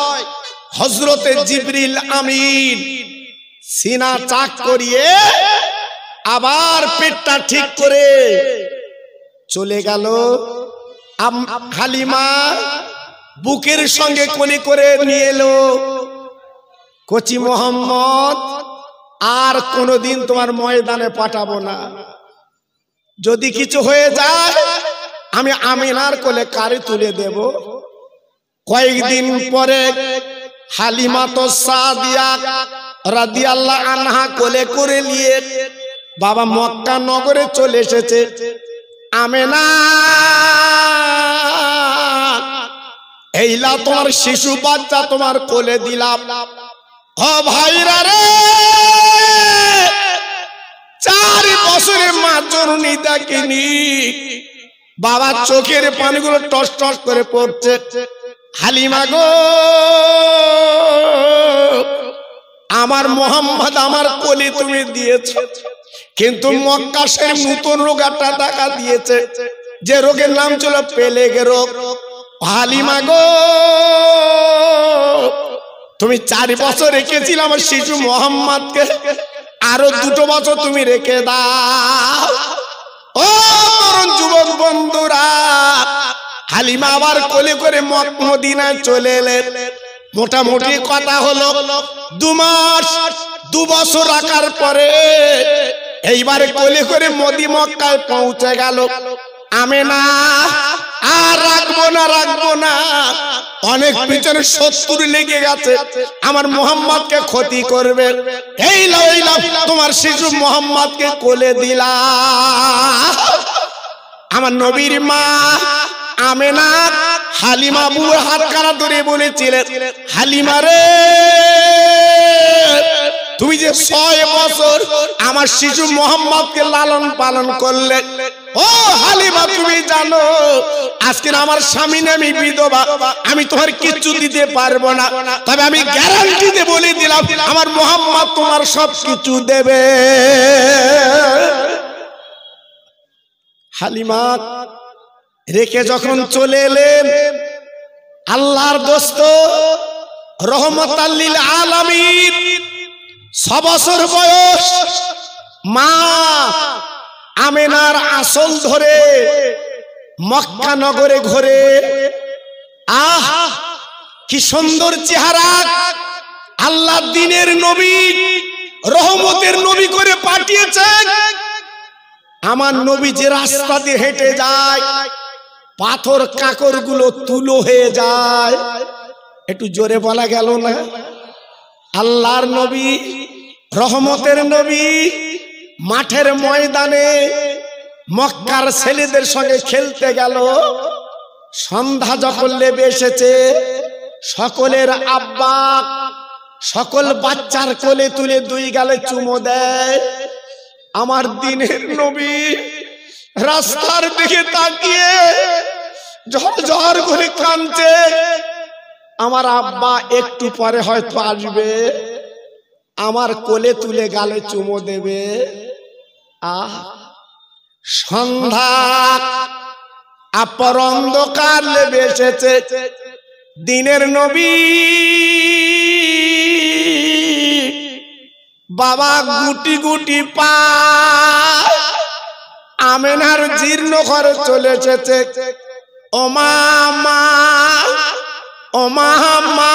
হযরতে জিবরিল আমিন সিনা চাক করিয়ে আবার পেটটা ঠিক করে চলে গেল। হালিমা বুকের সঙ্গে কোলে করে নিয়ে এলো। কচি মোহাম্মদ, আর কোনদিন তোমার ময়দানে পাঠাবো না, যদি কিছু হয়ে যায় আমি আমিনার কোলে কারে তুলে দেব। কয়েকদিন পরে হালিমা তো সাদিয়া রাদিয়াল্লাহু আনহা কোলে করে নিয়ে বাবা মক্কা নগরে চলে এসেছে। আমেনা, এইলা তোমার শিশু বাচ্চা তোমার কোলে দিলাম। ও ভাইরা রে, 4 বছরের মা জননী দেখেনি, বাবার চোখের পানিগুলো টস টস করে পড়ছে। হালিমা গো, আমার মোহাম্মদ আমার কোলে তুমি দিয়েছ, কিন্তু মক্কা সেই নতুন রোগ একটা দেখা দিয়েছে, যে রোগের নাম ছিল পেলেগ রোগ। হালিমা গো, তুমি 4 বছর রেখেছিলে আমার শিশু মোহাম্মদকে, আরো 2 বছর তুমি রেখে দাও। ও তরুণ যুবক বন্ধুরা, হালিমা আবার কোলে করে মদিনায় চলে এলেন। মোটামুটি কথা হলো 2 মাস 2 বছর রাখার পরে এইবারে কোলে করে মক্কায় পৌঁছে গেল। আমেনা, আর রাখবো না অনেক পিছনে শত্রু লেগে গেছে, আমার মুহাম্মদকে ক্ষতি করবে। এই লাও তোমার শিশু মুহাম্মদকে কোলে দিলা। আমার নবীর মা আমেনা হালিমা বুর হাত কানা ধরে বলেছিলেন, হালিমা রে, তুমি যে 6 বছর আমার শিশু মুহাম্মদকে লালন পালন করলে, ও হালিমা তুমি জানো আজকে আমার স্বামী নামি বিধবা, আমি তোমার কিচ্ছু দিতে পারবো না, তবে আমি গ্যারান্টি দিয়ে বলে দিলাম আমার মুহাম্মদ তোমার সব কিছু দেবে। হালিমা রেখে যখন চলে এলেন, আল্লাহর দোস্ত রহমাতাল লিল আলামিন 6 বছর বয়স মা আমেনার আসল ধরে মক্কা নগরে ঘোরে। আহ কি সুন্দর চেহারা, আল্লাহ দ্বীনের নবী রহমতের নবী করে পাঠিয়েছেন। আমার নবী যে রাস্তা দিয়ে হেঁটে যায় পাথর কাকর গুলো তুলো হয়ে যায়। একটু জোরে বলা গেল না? আল্লাহর নবী রহমতের নবী মাঠের ময়দানে মক্কার ছেলেদের সঙ্গে খেলতে গেল। সন্ধ্যা যখন লেবে এসেছে, সকলের আব্বা সকল বাচ্চার কোলে তুলে 2 গালে চুমো দেয়। আমার দ্বীনের নবী রাস্তার দিকে তাকিয়ে ঝরঝর করে কাঁদছে। আমার আব্বা একটু পরে হয়তো আসবে, আমার কোলে তুলে গালে চুমো দেবে। আহ সন্ধ্যা আপর অন্ধকার লেবে এসেছে, দ্বীনের নবী বাবা গুটি গুটি পা আমেনার জীর্ণ ঘরে চলে এসেছে। ও মা মা, ও মা মা,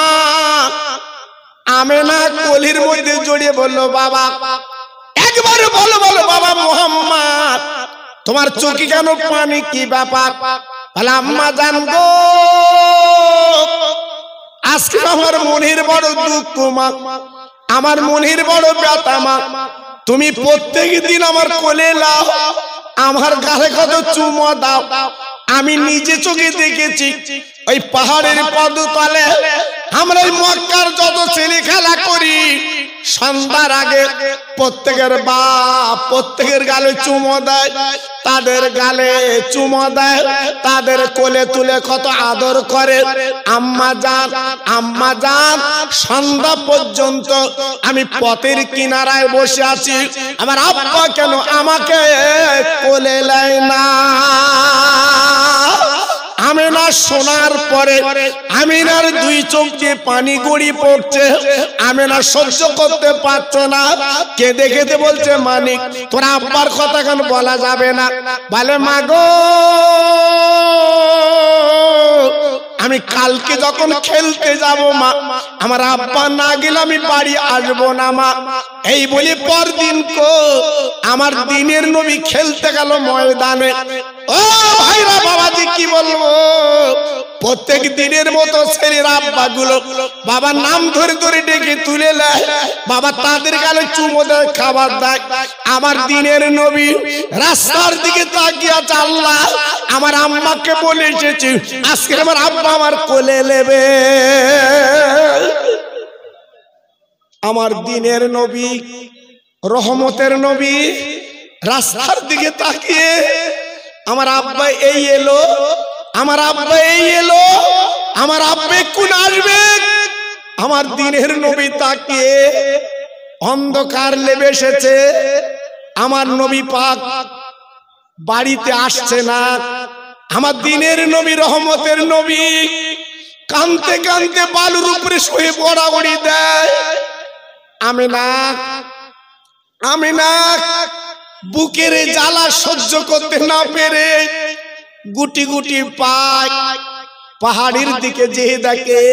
আমেনা কোলের মধ্যে জড়িয়ে বলল, বাবা একবার বলো বলো বাবা মুহাম্মদ তোমার চোখে কেন পানি, কি ব্যাপার? বলে আম্মা জান গো, আজকে আমার মনের বড় দুঃখ মা, আমার মনের বড় ব্যথা মা, তুমি প্রত্যেক দিন আমার কোলে লাও, আমার গালে কত চুমো দাও। আমি নিজে চোখে দেখেছি ওই পাহাড়ের পদতলে আমরা ওই মক্কার যত ছেলে খেলা করি, সন্ধ্যার আগে প্রত্যেকের বাপ প্রত্যেকের গালে চুমো দেয়, তাদের গালে চুমো দেয়, তাদের কোলে তুলে কত আদর করে। আম্মা জান, আম্মা জান, সন্ধ্যা পর্যন্ত আমি পথের কিনারায় বসে আছি, আমার আব্বা কেন আমাকে কোলে নেয় না? আমেনা শোনার পরে আমিনার 2 চোখ দিয়ে পানি গড়ি পড়ছে। আমেনা সহ্য করতে পারছে না, কেঁদে কেঁদে বলছে, মানিক তোর আব্বার কথা কেন বলা যাবে না? বলে মা গো, আমি কালকে যখন খেলতে যাব মা, আমার আব্বা না গেলে আমি বাড়ি আসবো না মা। এই বলি পরদিন আমার দ্বীনের নবী খেলতে গেল ময়দানে। ও ভাইরা বাবাজি কি বলবো, প্রত্যেক দিনের মতো ছেলের আব্বা গুলো বাবার নাম ধরে ধরে ডেকে তুলে নেয়, বাবা তাদের গালে চুমো দেয়, খাবার দেয়। আমার দ্বীনের নবী রাস্তার দিকে তাকিয়ে আছে, আল্লাহ আমার আম্মাকে বলে এসেছি আজকে আমার আব্বা আমার কোলে নেবে। আমার দ্বীনের নবী রহমতের নবী রাস্তার দিকে তাকিয়ে, আমার আব্বা এই এলো, আমার আব্বা এই এলো, আমার আব্বা কোন আসবে। আমার দ্বীনের নবী তাকিয়ে, অন্ধকার লেবে এসেছে, আমার নবী পাক বাড়িতে আসছে না। আমার দ্বীনের নবী রহমতের নবী কাঁদতে কাঁদতে বালুর উপরে শুয়ে পড়াগড়ি দেয়। আমেনা, আমেনা বুকের জ্বালা সহ্য করতে না পেরে গুটি গুটি পায় পাহাড়ের দিকে যেয়ে দেখে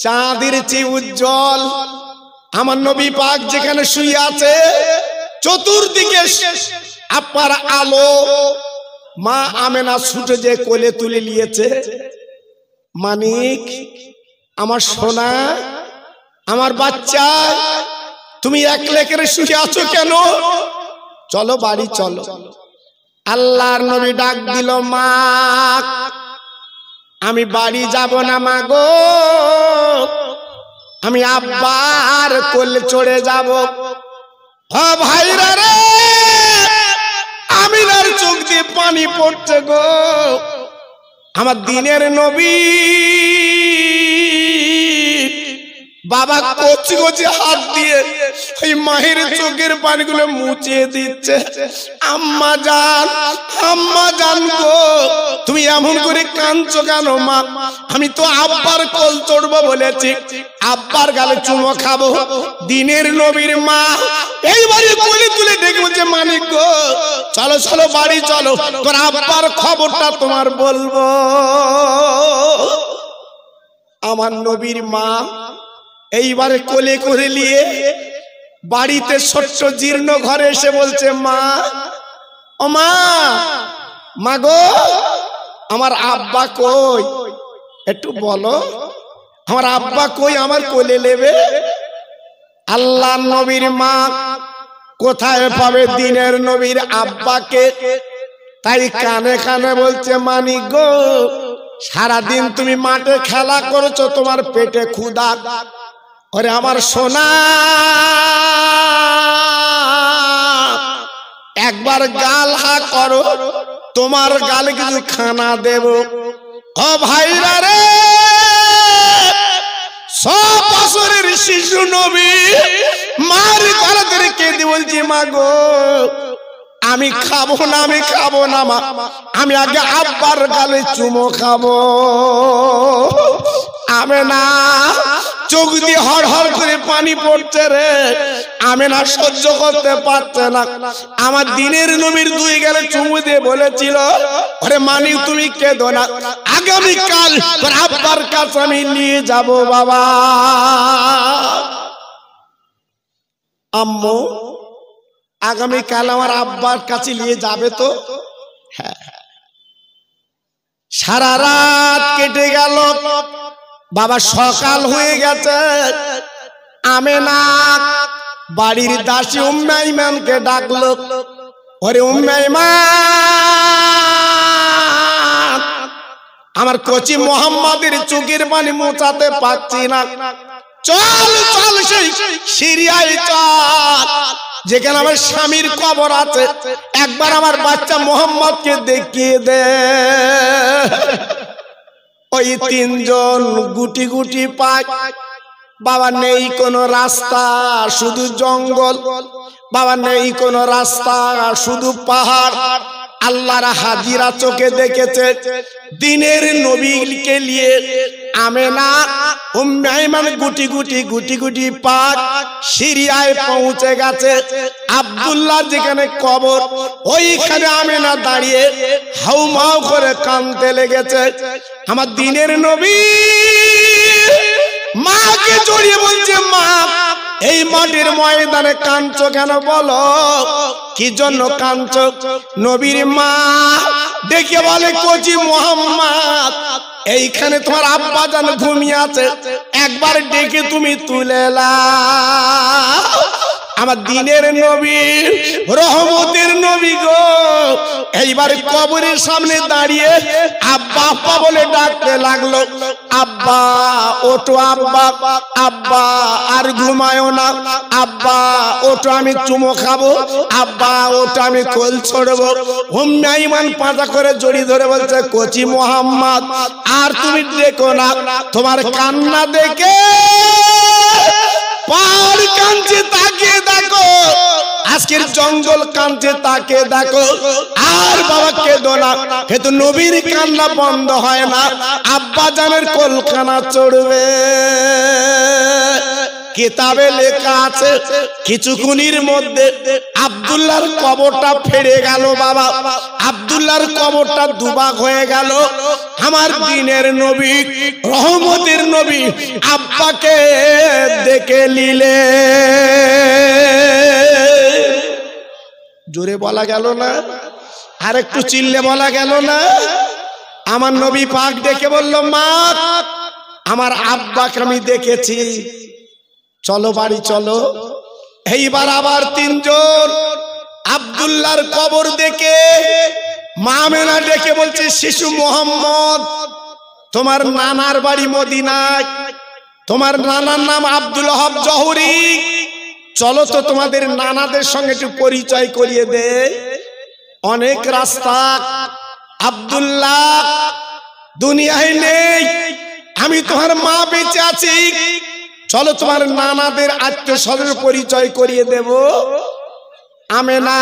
চাঁদের চেয়ে উজ্জ্বল আমার নবী পাক যেখানে শুয়ে আছে, চতুর্দিকে আপনার আলো। মা আমেনা ছুটে যে কোলে তুলে নিয়েছে। মানিক, আমার সোনা, আমার বাচ্চা, তুমি একলা করে শুয়ে আছো কেন? চলো বাড়ি চলো। আল্লাহর নবী ডাক দিল, মা আমি বাড়ি যাব না মা গো, আমি আব্বার কোলে চড়ে যাব। ও ভাইরা রে, আমিনার চোখ দিয়ে পানি পড়ছে গো। আমার দিনের নবী বাবা কচি কচি হাত দিয়ে ওই মায়ের চোখের পানিগুলো মুছিয়ে দিচ্ছে। আম্মা জান গো, তুমি এমন করে কাঁদছো কেন মা? আমি তো আব্বার কোল চড়বো বলেছি, আব্বার গালে চুমো খাবো। দিনের নবীর মা এইবারে কোলে তুলে ডেকে বলছে, মানিক গো চলো চলো বাড়ি চলো, তোর আব্বার খবরটা তোমার বলবো। আমার নবীর মা এইবারে কোলে করে নিয়ে বাড়িতে ছোট্ট জীর্ণ ঘরে এসে বলছে, মা ও মা, মা গো আমার আব্বা কই, একটু বলো আমার আব্বা কই, আমার কোলে নেবে। আল্লাহ নবীর মা কোথায় পাবে দিনের নবীর আব্বাকে? তাই কানে কানে বলছে, মানিক গো সারাদিন তুমি মাঠে খেলা করেছো, তোমার পেটে ক্ষুধা। ওরে আমার সোনা, একবার গাল হা করো, তোমার গালে কিছু খানা দেব। ও ভাইরা রে, 100 বছরের শিশু নবী মার গলা ধরে কেঁদে বলছি, মা গো আমি খাবো না, আমি খাবো না মা, আমি আগে আব্বার গালে চুমো খাবো। আমেনা চোখ দিয়ে হর হর করে পানি পড়ছে রে, আমেনা সহ্য করতে পারছে না। আমার দিনের নবীর 2 গালে চুমু দিয়ে বলেছিল, আরে মানিক তুমি কেঁদো না, আগামীকাল তোর আব্বার কাছে আমি নিয়ে যাব বাবা। আম্মু আগামীকাল আমার আব্বার কাছে নিয়ে যাবে তো? হ্যাঁ। সারা রাত কেটে গেল, বাবা সকাল হয়ে গেছে। আমেনা বাড়ির দাসী উম্মে আইমানকে ডাকলো, ওরে উম্মে আইমান, আমার কচি মোহাম্মদের চোখের পানি মোছাতে পারছি না, চল চল সেই সিরিয়ায় চল যেখানে আমার স্বামীর কবর আছে, একবার আমার বাচ্চা মোহাম্মদকে দেখিয়ে দে। ওই 3 জন গুটি গুটি পায়, বাবা নেই কোনো রাস্তা, শুধু জঙ্গল, বাবা নেই কোনো রাস্তা, শুধু পাহাড়। আল্লাহর হাজিরা চোখে দেখেছে দিনের নবীকে নিয়ে আমেনা উম্মে আইমান গুটি গুটি পাক সিরিয়ায় পৌঁছে গেছে। আব্দুল্লাহ যেখানে কবর, ওইখানে আমেনা দাঁড়িয়ে হাউমাউ করে কাঁদতে লেগেছে। আমার দিনের নবী মাকে জড়িয়ে বলছে, মা এই মাটির ময়দানে কাঁদছো কেন বলো, কি জন্য কাঁদছো? নবীর মা ডেকে বলে, কচি মোহাম্মদ এইখানে তোমার আব্বা জান ঘুমিয়ে আছে, একবার ডেকে তুমি তুলে নাও। আমার দিনের নবী রহমতের নবী গো এইবার কবরের সামনে দাঁড়িয়ে আব্বা আব্বা বলে ডাকতে লাগলো, আব্বা ওঠো, আব্বা আব্বা আর ঘুমায়ো না, আব্বা ওঠো আমি চুমো খাবো, আব্বা ওঠো আমি কোল ছড়বো। উম্মে আইমান পাঁজা করে জড়িয়ে ধরে বলছে, কচি মোহাম্মদ আর তুমি দেখো না, তোমার কান্না দেখে পাহাড় কাঁদছে, তাকিয়ে দেখো আজকের জঙ্গল কাঁদছে, তাকে দেখো। আর বাবা কেঁদো না, কিন্তু নবীর কান্না বন্ধ হয় না, আব্বা জানের কোলখানা চড়বে। কিতাবে লেখা আছে কিছুক্ষণের মধ্যে আব্দুল্লাহর কবরটা ফেড়ে গেল। বাবা আব্দুল্লাহর কবরটা দুভাগ হয়ে গেল। আমার দিনের নবী রহমতের নবী আব্বাকে দেখে নিলে। জোরে বলা গেল না, আর একটু চিল্লে বলা গেল না। আমার নবী পাক ডেকে বলল, মা আমার আব্বাকে আমি দেখেছি, চলো বাড়ি চলো। এইবার আবার তিনজন আব্দুল্লাহর কবর দেখে মা আমেনা ডেকে বলছে, শিশু মোহাম্মদ, তোমার নানার বাড়ি মদিনায়, তোমার নানার নাম আব্দুল ওয়াহাব জহুরি, চলো তো তোমাদের নানাদের সঙ্গে একটু পরিচয় করিয়ে দে। অনেক রাস্তা, আব্দুল্লাহ দুনিয়ায় নেই, আমি তোমার মা বেঁচে আছি, চলো তোমার নানাদের আত্মীয় স্বজনের পরিচয় করিয়ে দেব। আমেনা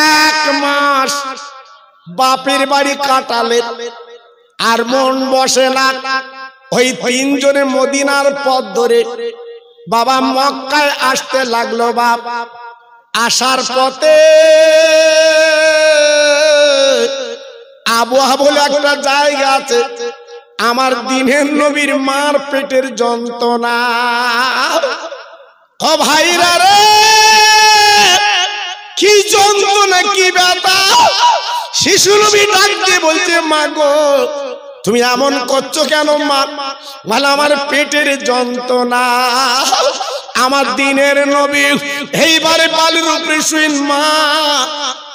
1 মাস বাপের বাড়ি কাটালে আর মন বসে না। ওই তিনজনে মদিনার পথ ধরে বাবা মক্কায় আসতে লাগলো। বাপ আসার পথে আবুহা বলে একটা জায়গা আছে, আমার দিনের নবীর মার পেটের যন্ত্রণা। ও ভাইরা রে, কি যন্ত্রণা, কি ব্যথা! শিশু নবী ডাক দিয়ে বলছে, মা গো তুমি এমন করছো কেন মা? বলে আমার পেটের যন্ত্রণা। আমার দিনের নবী এইবারে বালির উপরে শুইন, মা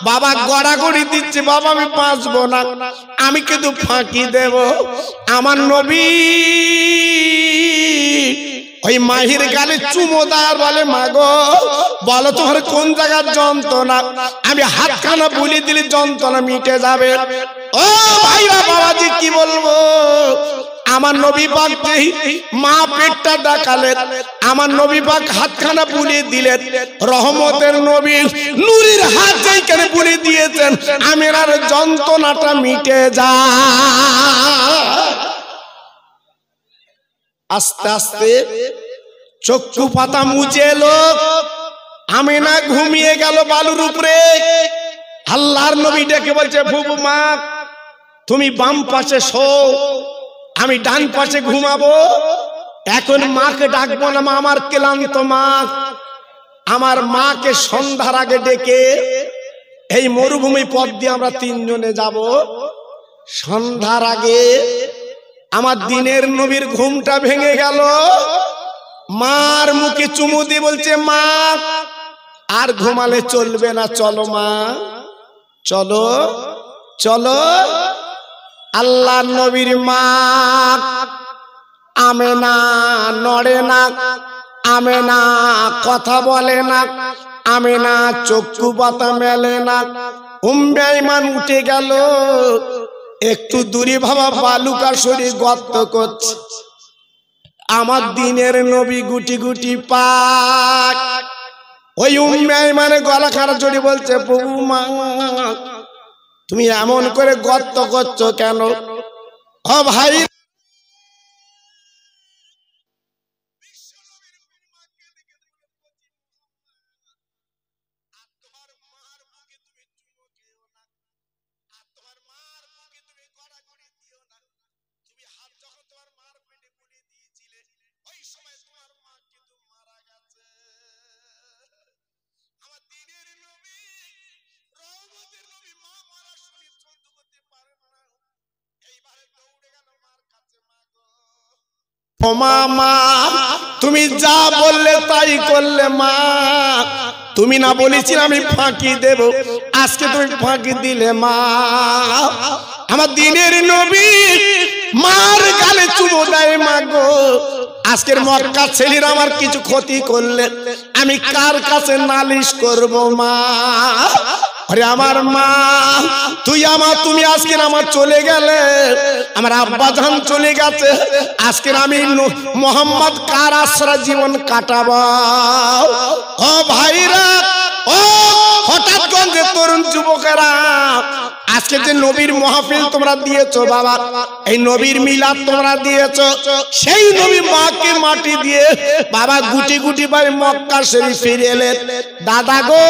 বাবা গড়াগড়ি দিচ্ছে, বাবা আমি বাঁচবো না, আমি কিন্তু ফাঁকি দেব। আমার নবী ওই মাহির গালে চুমো দেয়, বলে মা গো বলো তোমার কোন জায়গার যন্ত্রণা, আমি হাতখানা বলে দিলে যন্ত্রণা মিটে যাবে। ও ভাইরা বাবাজি কি বলবো, আমার নবী পাক মা পেটটা দেখালেন, আমার নবী পাক হাতখানা বুলিয়ে দিলেন, রহমতের নবী নূরের হাত যেখানে বুলিয়ে দিয়েছেন, আমেনার যন্ত্রণাটা মিটে যায়। আস্তে আস্তে চক্ষু পাতা মুছে এলো, আমেনা ঘুমিয়ে গেল বালুর উপরে। আল্লাহর নবী ডেকে বলছে, ফুফু মা তুমি বাম পাশে শো, আমি ডান পাশে ঘুমাবো। এখন মাকে ডাকবো না, মা আমার ক্লান্ত মা। আমার মাকে সন্ধ্যার আগে ডেকে এই মরুভূমি পথ দিয়ে আমরা তিনজনে যাব। সন্ধ্যার আগে আমার দিনের নবীর ঘুমটা ভেঙে গেল। মার মুখে চুমু দিয়ে বলছে, মা আর ঘুমালে চলবে না, চলো মা চলো চলো। আল্লাহ নবীর মা আমেনা নড়ে না, আমেনা কথা বলে না, আমেনা চক্ষু পাতা মেলে না। উম্মে আইমান উঠে গেল, একটু দূরে ভাবা বালুকা সরি গর্ত করছে। আমার দিনের নবী গুটি গুটি পাক ওই উম্মে আইমানের গলা খাড়া জড়ি বলছে, প্রভু মা তুমি এমন করে গর্ত করছো কেন? ও ভাই ও মা তুমি যা বললে তাই করলে মা। তুমি না বলেছিলে আমি ফাঁকি দেব, আজকে তুমি ফাঁকি দিলে মা। আমার দিনের নবী মার গালে চুমো দেয়, মা গো আজকের মক্কা ছেলেরা আমার কিছু ক্ষতি করলে আমি কার কাছে নালিশ করব মা? আরে আমার মা তুমি আজকে আমার চলে গেলে, আমার আব্বা জান চলে গেছে, আজকে আমি মোহাম্মদ কার আশ্রা জীবন কাটাবো? ও ভাইরা, ও হঠাৎ গঞ্জে তরুণ যুবকেরা, আজকে যে নবীর মাহফিল তোমরা দিয়েছো বাবা, এই নবীর মিলাদ তোমরা দিয়েছো, সেই নবী মাকে মাটি দিয়ে বাবা গুটি গুটি ভাই মক্কা শরীফ ফিরে এলেন। দাদা গো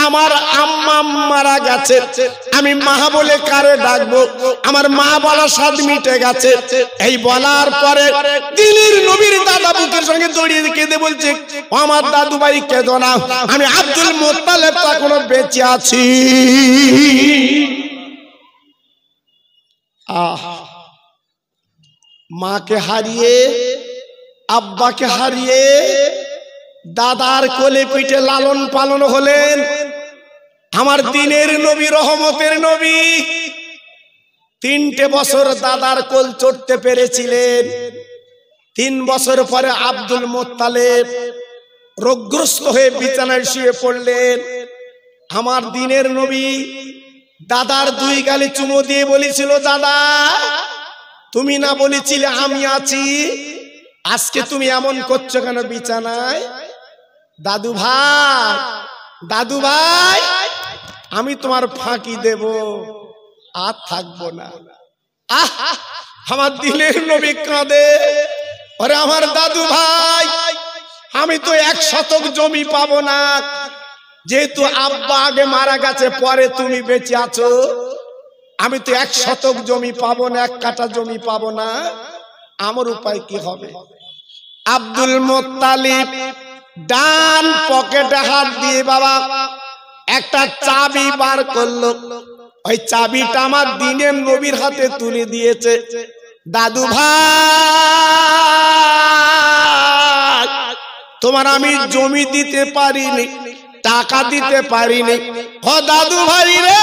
আমার আম্মা মারা গেছে, আমি মা বলে কারে ডাকবো? আমার মা বলা স্বাদ মিটে গেছে। এই বলার পরে দিনের নবীর দাদা বুকের সঙ্গে জড়িয়ে কেঁদে বলছে, আমার দাদু ভাই কেঁদো না, আমি আব্দুল মুত্তালিব এখনো বেঁচে আছি। মাকে হারিয়ে আব্বাকে হারিয়ে দাদার কোলে পিঠে লালন পালন হলেন আমার দিনের নবী, রহমতের নবী। 3টে বছর দাদার কোল চড়তে পেরেছিলেন। 3 বছর পরে আব্দুল মুত্তালিব রোগগ্রস্ত হয়ে বিছানায় শুয়ে পড়লেন। আমার দিনের নবী দাদার 2 গালে চুমো দিয়ে বলেছিল, দাদা তুমি না বলেছিলে আমি আছি, আজকে তুমি এমন করছো কেন বিছানায়? দাদু ভাই, দাদু ভাই, আমি তোমার ফাঁকি দেব, আর থাকবো না। আমার দিনের নবী কাঁদে, আরে আমার দাদু ভাই, আমি তো 1 শতক জমি পাবো না, যেহেতু আব্বা আগে মারা গেছে, পরে তুমি বেঁচে আছো, আমি তো 1 শতক জমি পাবো না, 1 কাঠা জমি পাবো না, আমার উপায় কি হবে? আব্দুল মুত্তালিব ডান পকেটে হাত দিয়ে বাবা একটা চাবি বার করলো। ওই চাবিটা আমার দিনের নবীর হাতে তুলে দিয়েছে। দাদু ভাই, তোমার আমি জমি দিতে পারিনি, টাকা দিতে পারিনি। ও দাদু ভাই রে,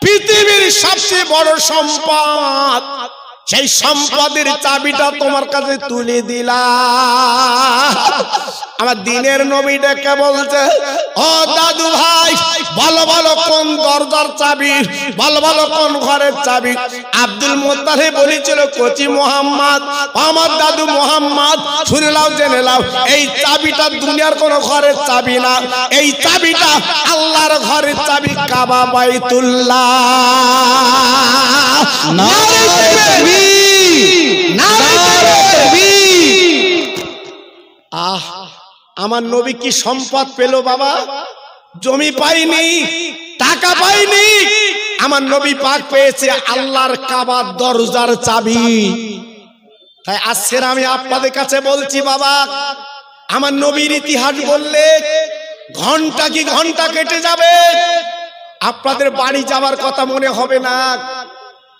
পৃথিবীর সবচেয়ে বড় সম্পদ, সেই সম্পদের চাবিটা তোমার কাছে তুলে দিলাম। আমার দিনের নবী ডেকে বলছে, ও দাদু ভাই, ভালো ভালো কোন দরজার চাবি, ভালো ভালো কোন ঘরের চাবি? আব্দুল মুত্তালিব বলেছিল, কচি মোহাম্মদ, আমার দাদু মোহাম্মদ, শুনে নাও, জেনে নাও, এই চাবিটা দুনিয়ার কোন ঘরের চাবি না, এই চাবিটা আল্লাহর ঘরের চাবি, কাবা বাইতুল্লাহ। আমার নবী কি সম্পদ পেল বাবা? জমি পাইনি, টাকা পাইনি, আমার নবী পাক পেয়েছে আল্লাহর কাবার দরজার চাবি। তাই আজকে আমি আপনাদের কাছে বলছি বাবা, আমার নবীর ইতিহাস বললে ঘন্টা কি ঘন্টা কেটে যাবে, আপনাদের বাড়ি যাওয়ার কথা মনে হবে না।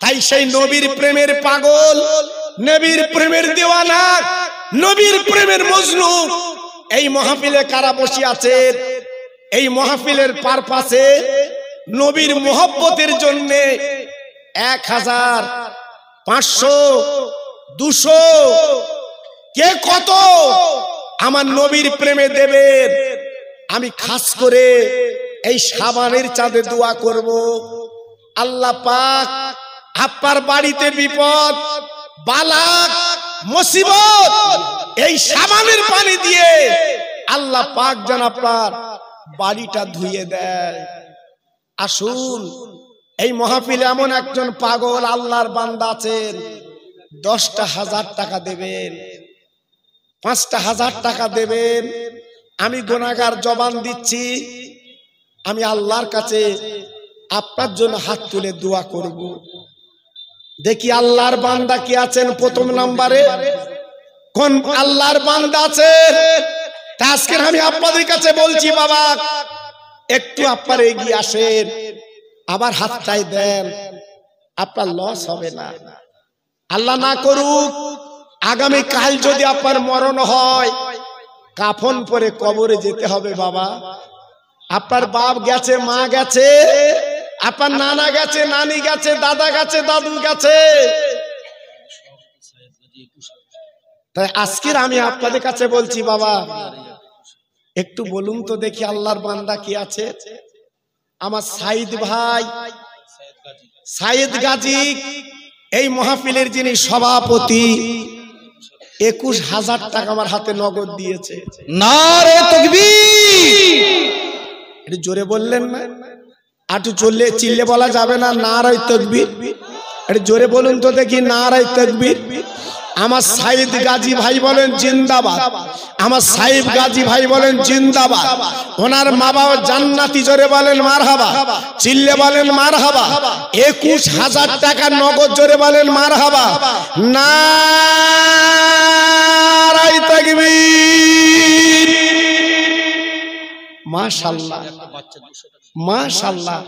তাই সেই নবীর প্রেমের পাগল, নবীর প্রেমের দেওয়ানা, নবীর প্রেমের মজনু এই মাহফিলে কারা বসে আছেন? এই মাহফিলের পারপাসে নবীর মোহব্বতের জন্য 1000, 500, 200, কে কত আমার নবীর প্রেমে দেবেন। আমি খাস করে এই শাবানের চাঁদে দোয়া করব, আল্লাহ পাক আপনার বাড়িতে বিপদ, বালা, মুসিবত এই শাবানের পানি দিয়ে আল্লাহ পাক যেন আপনার বাড়িটা ধুয়ে দেয়। আসুন, এই মাহফিলে এমন একজন পাগল আল্লাহর বান্দা আছেন, 10,000 টাকা দেবেন, 5,000 টাকা দেবেন। আমি গুনাহগার জবান দিচ্ছি, আমি আল্লাহর কাছে আপনার জন্য হাত তুলে দোয়া করব। দেখি আল্লাহর বান্দা কি আছেন প্রথম নম্বরে, কোন আল্লাহর বান্দা আছে? আজকে আমি আপনাদের কাছে বলছি বাবা, একটু আপনার এগিয়ে আসেন, আবার হাতটাই দেন, আপনার লস হবে না। আল্লাহ না করুক আগামী কাল যদি আপনার মরণ হয়, কাফন পরে কবরে যেতে হবে বাবা। আপনার বাপ গেছে, মা গেছে, আপনার নানা গেছে, নানি গেছে, দাদা গেছে, দাদু গেছে। তাই আজকের আমি আপনাদের কাছে বলছি বাবা, একটু বলুন তো দেখি আল্লাহর বান্দা কি আছে? আমার সাইদ ভাই, সাইদ গাজী এই মাহফিলের যিনি সভাপতি, 21,000 টাকা আমার হাতে নগদ দিয়েছে। নারে তাকবীর! এটা জোরে বললেন না? আটু চললে চিল্লে বলা যাবে না, নারে তাকবীর। এটা জোরে বলুন তো দেখি, নারে তাকবীর। আমার সাইদ গাজী ভাই বলেন জিন্দাবাদ, আমার সাইদ গাজী ভাই বলেন জিন্দাবাদ। ওনার মা বাবা জান্নাতি, জোরে বলেন মারহাবা, চিল্লে বলেন মারহাবা। 21,000 টাকা নগদ, জোরে বলেন মারহাবা। নারে তাকবীর! মাশাআল্লাহ, মাশাআল্লাহ।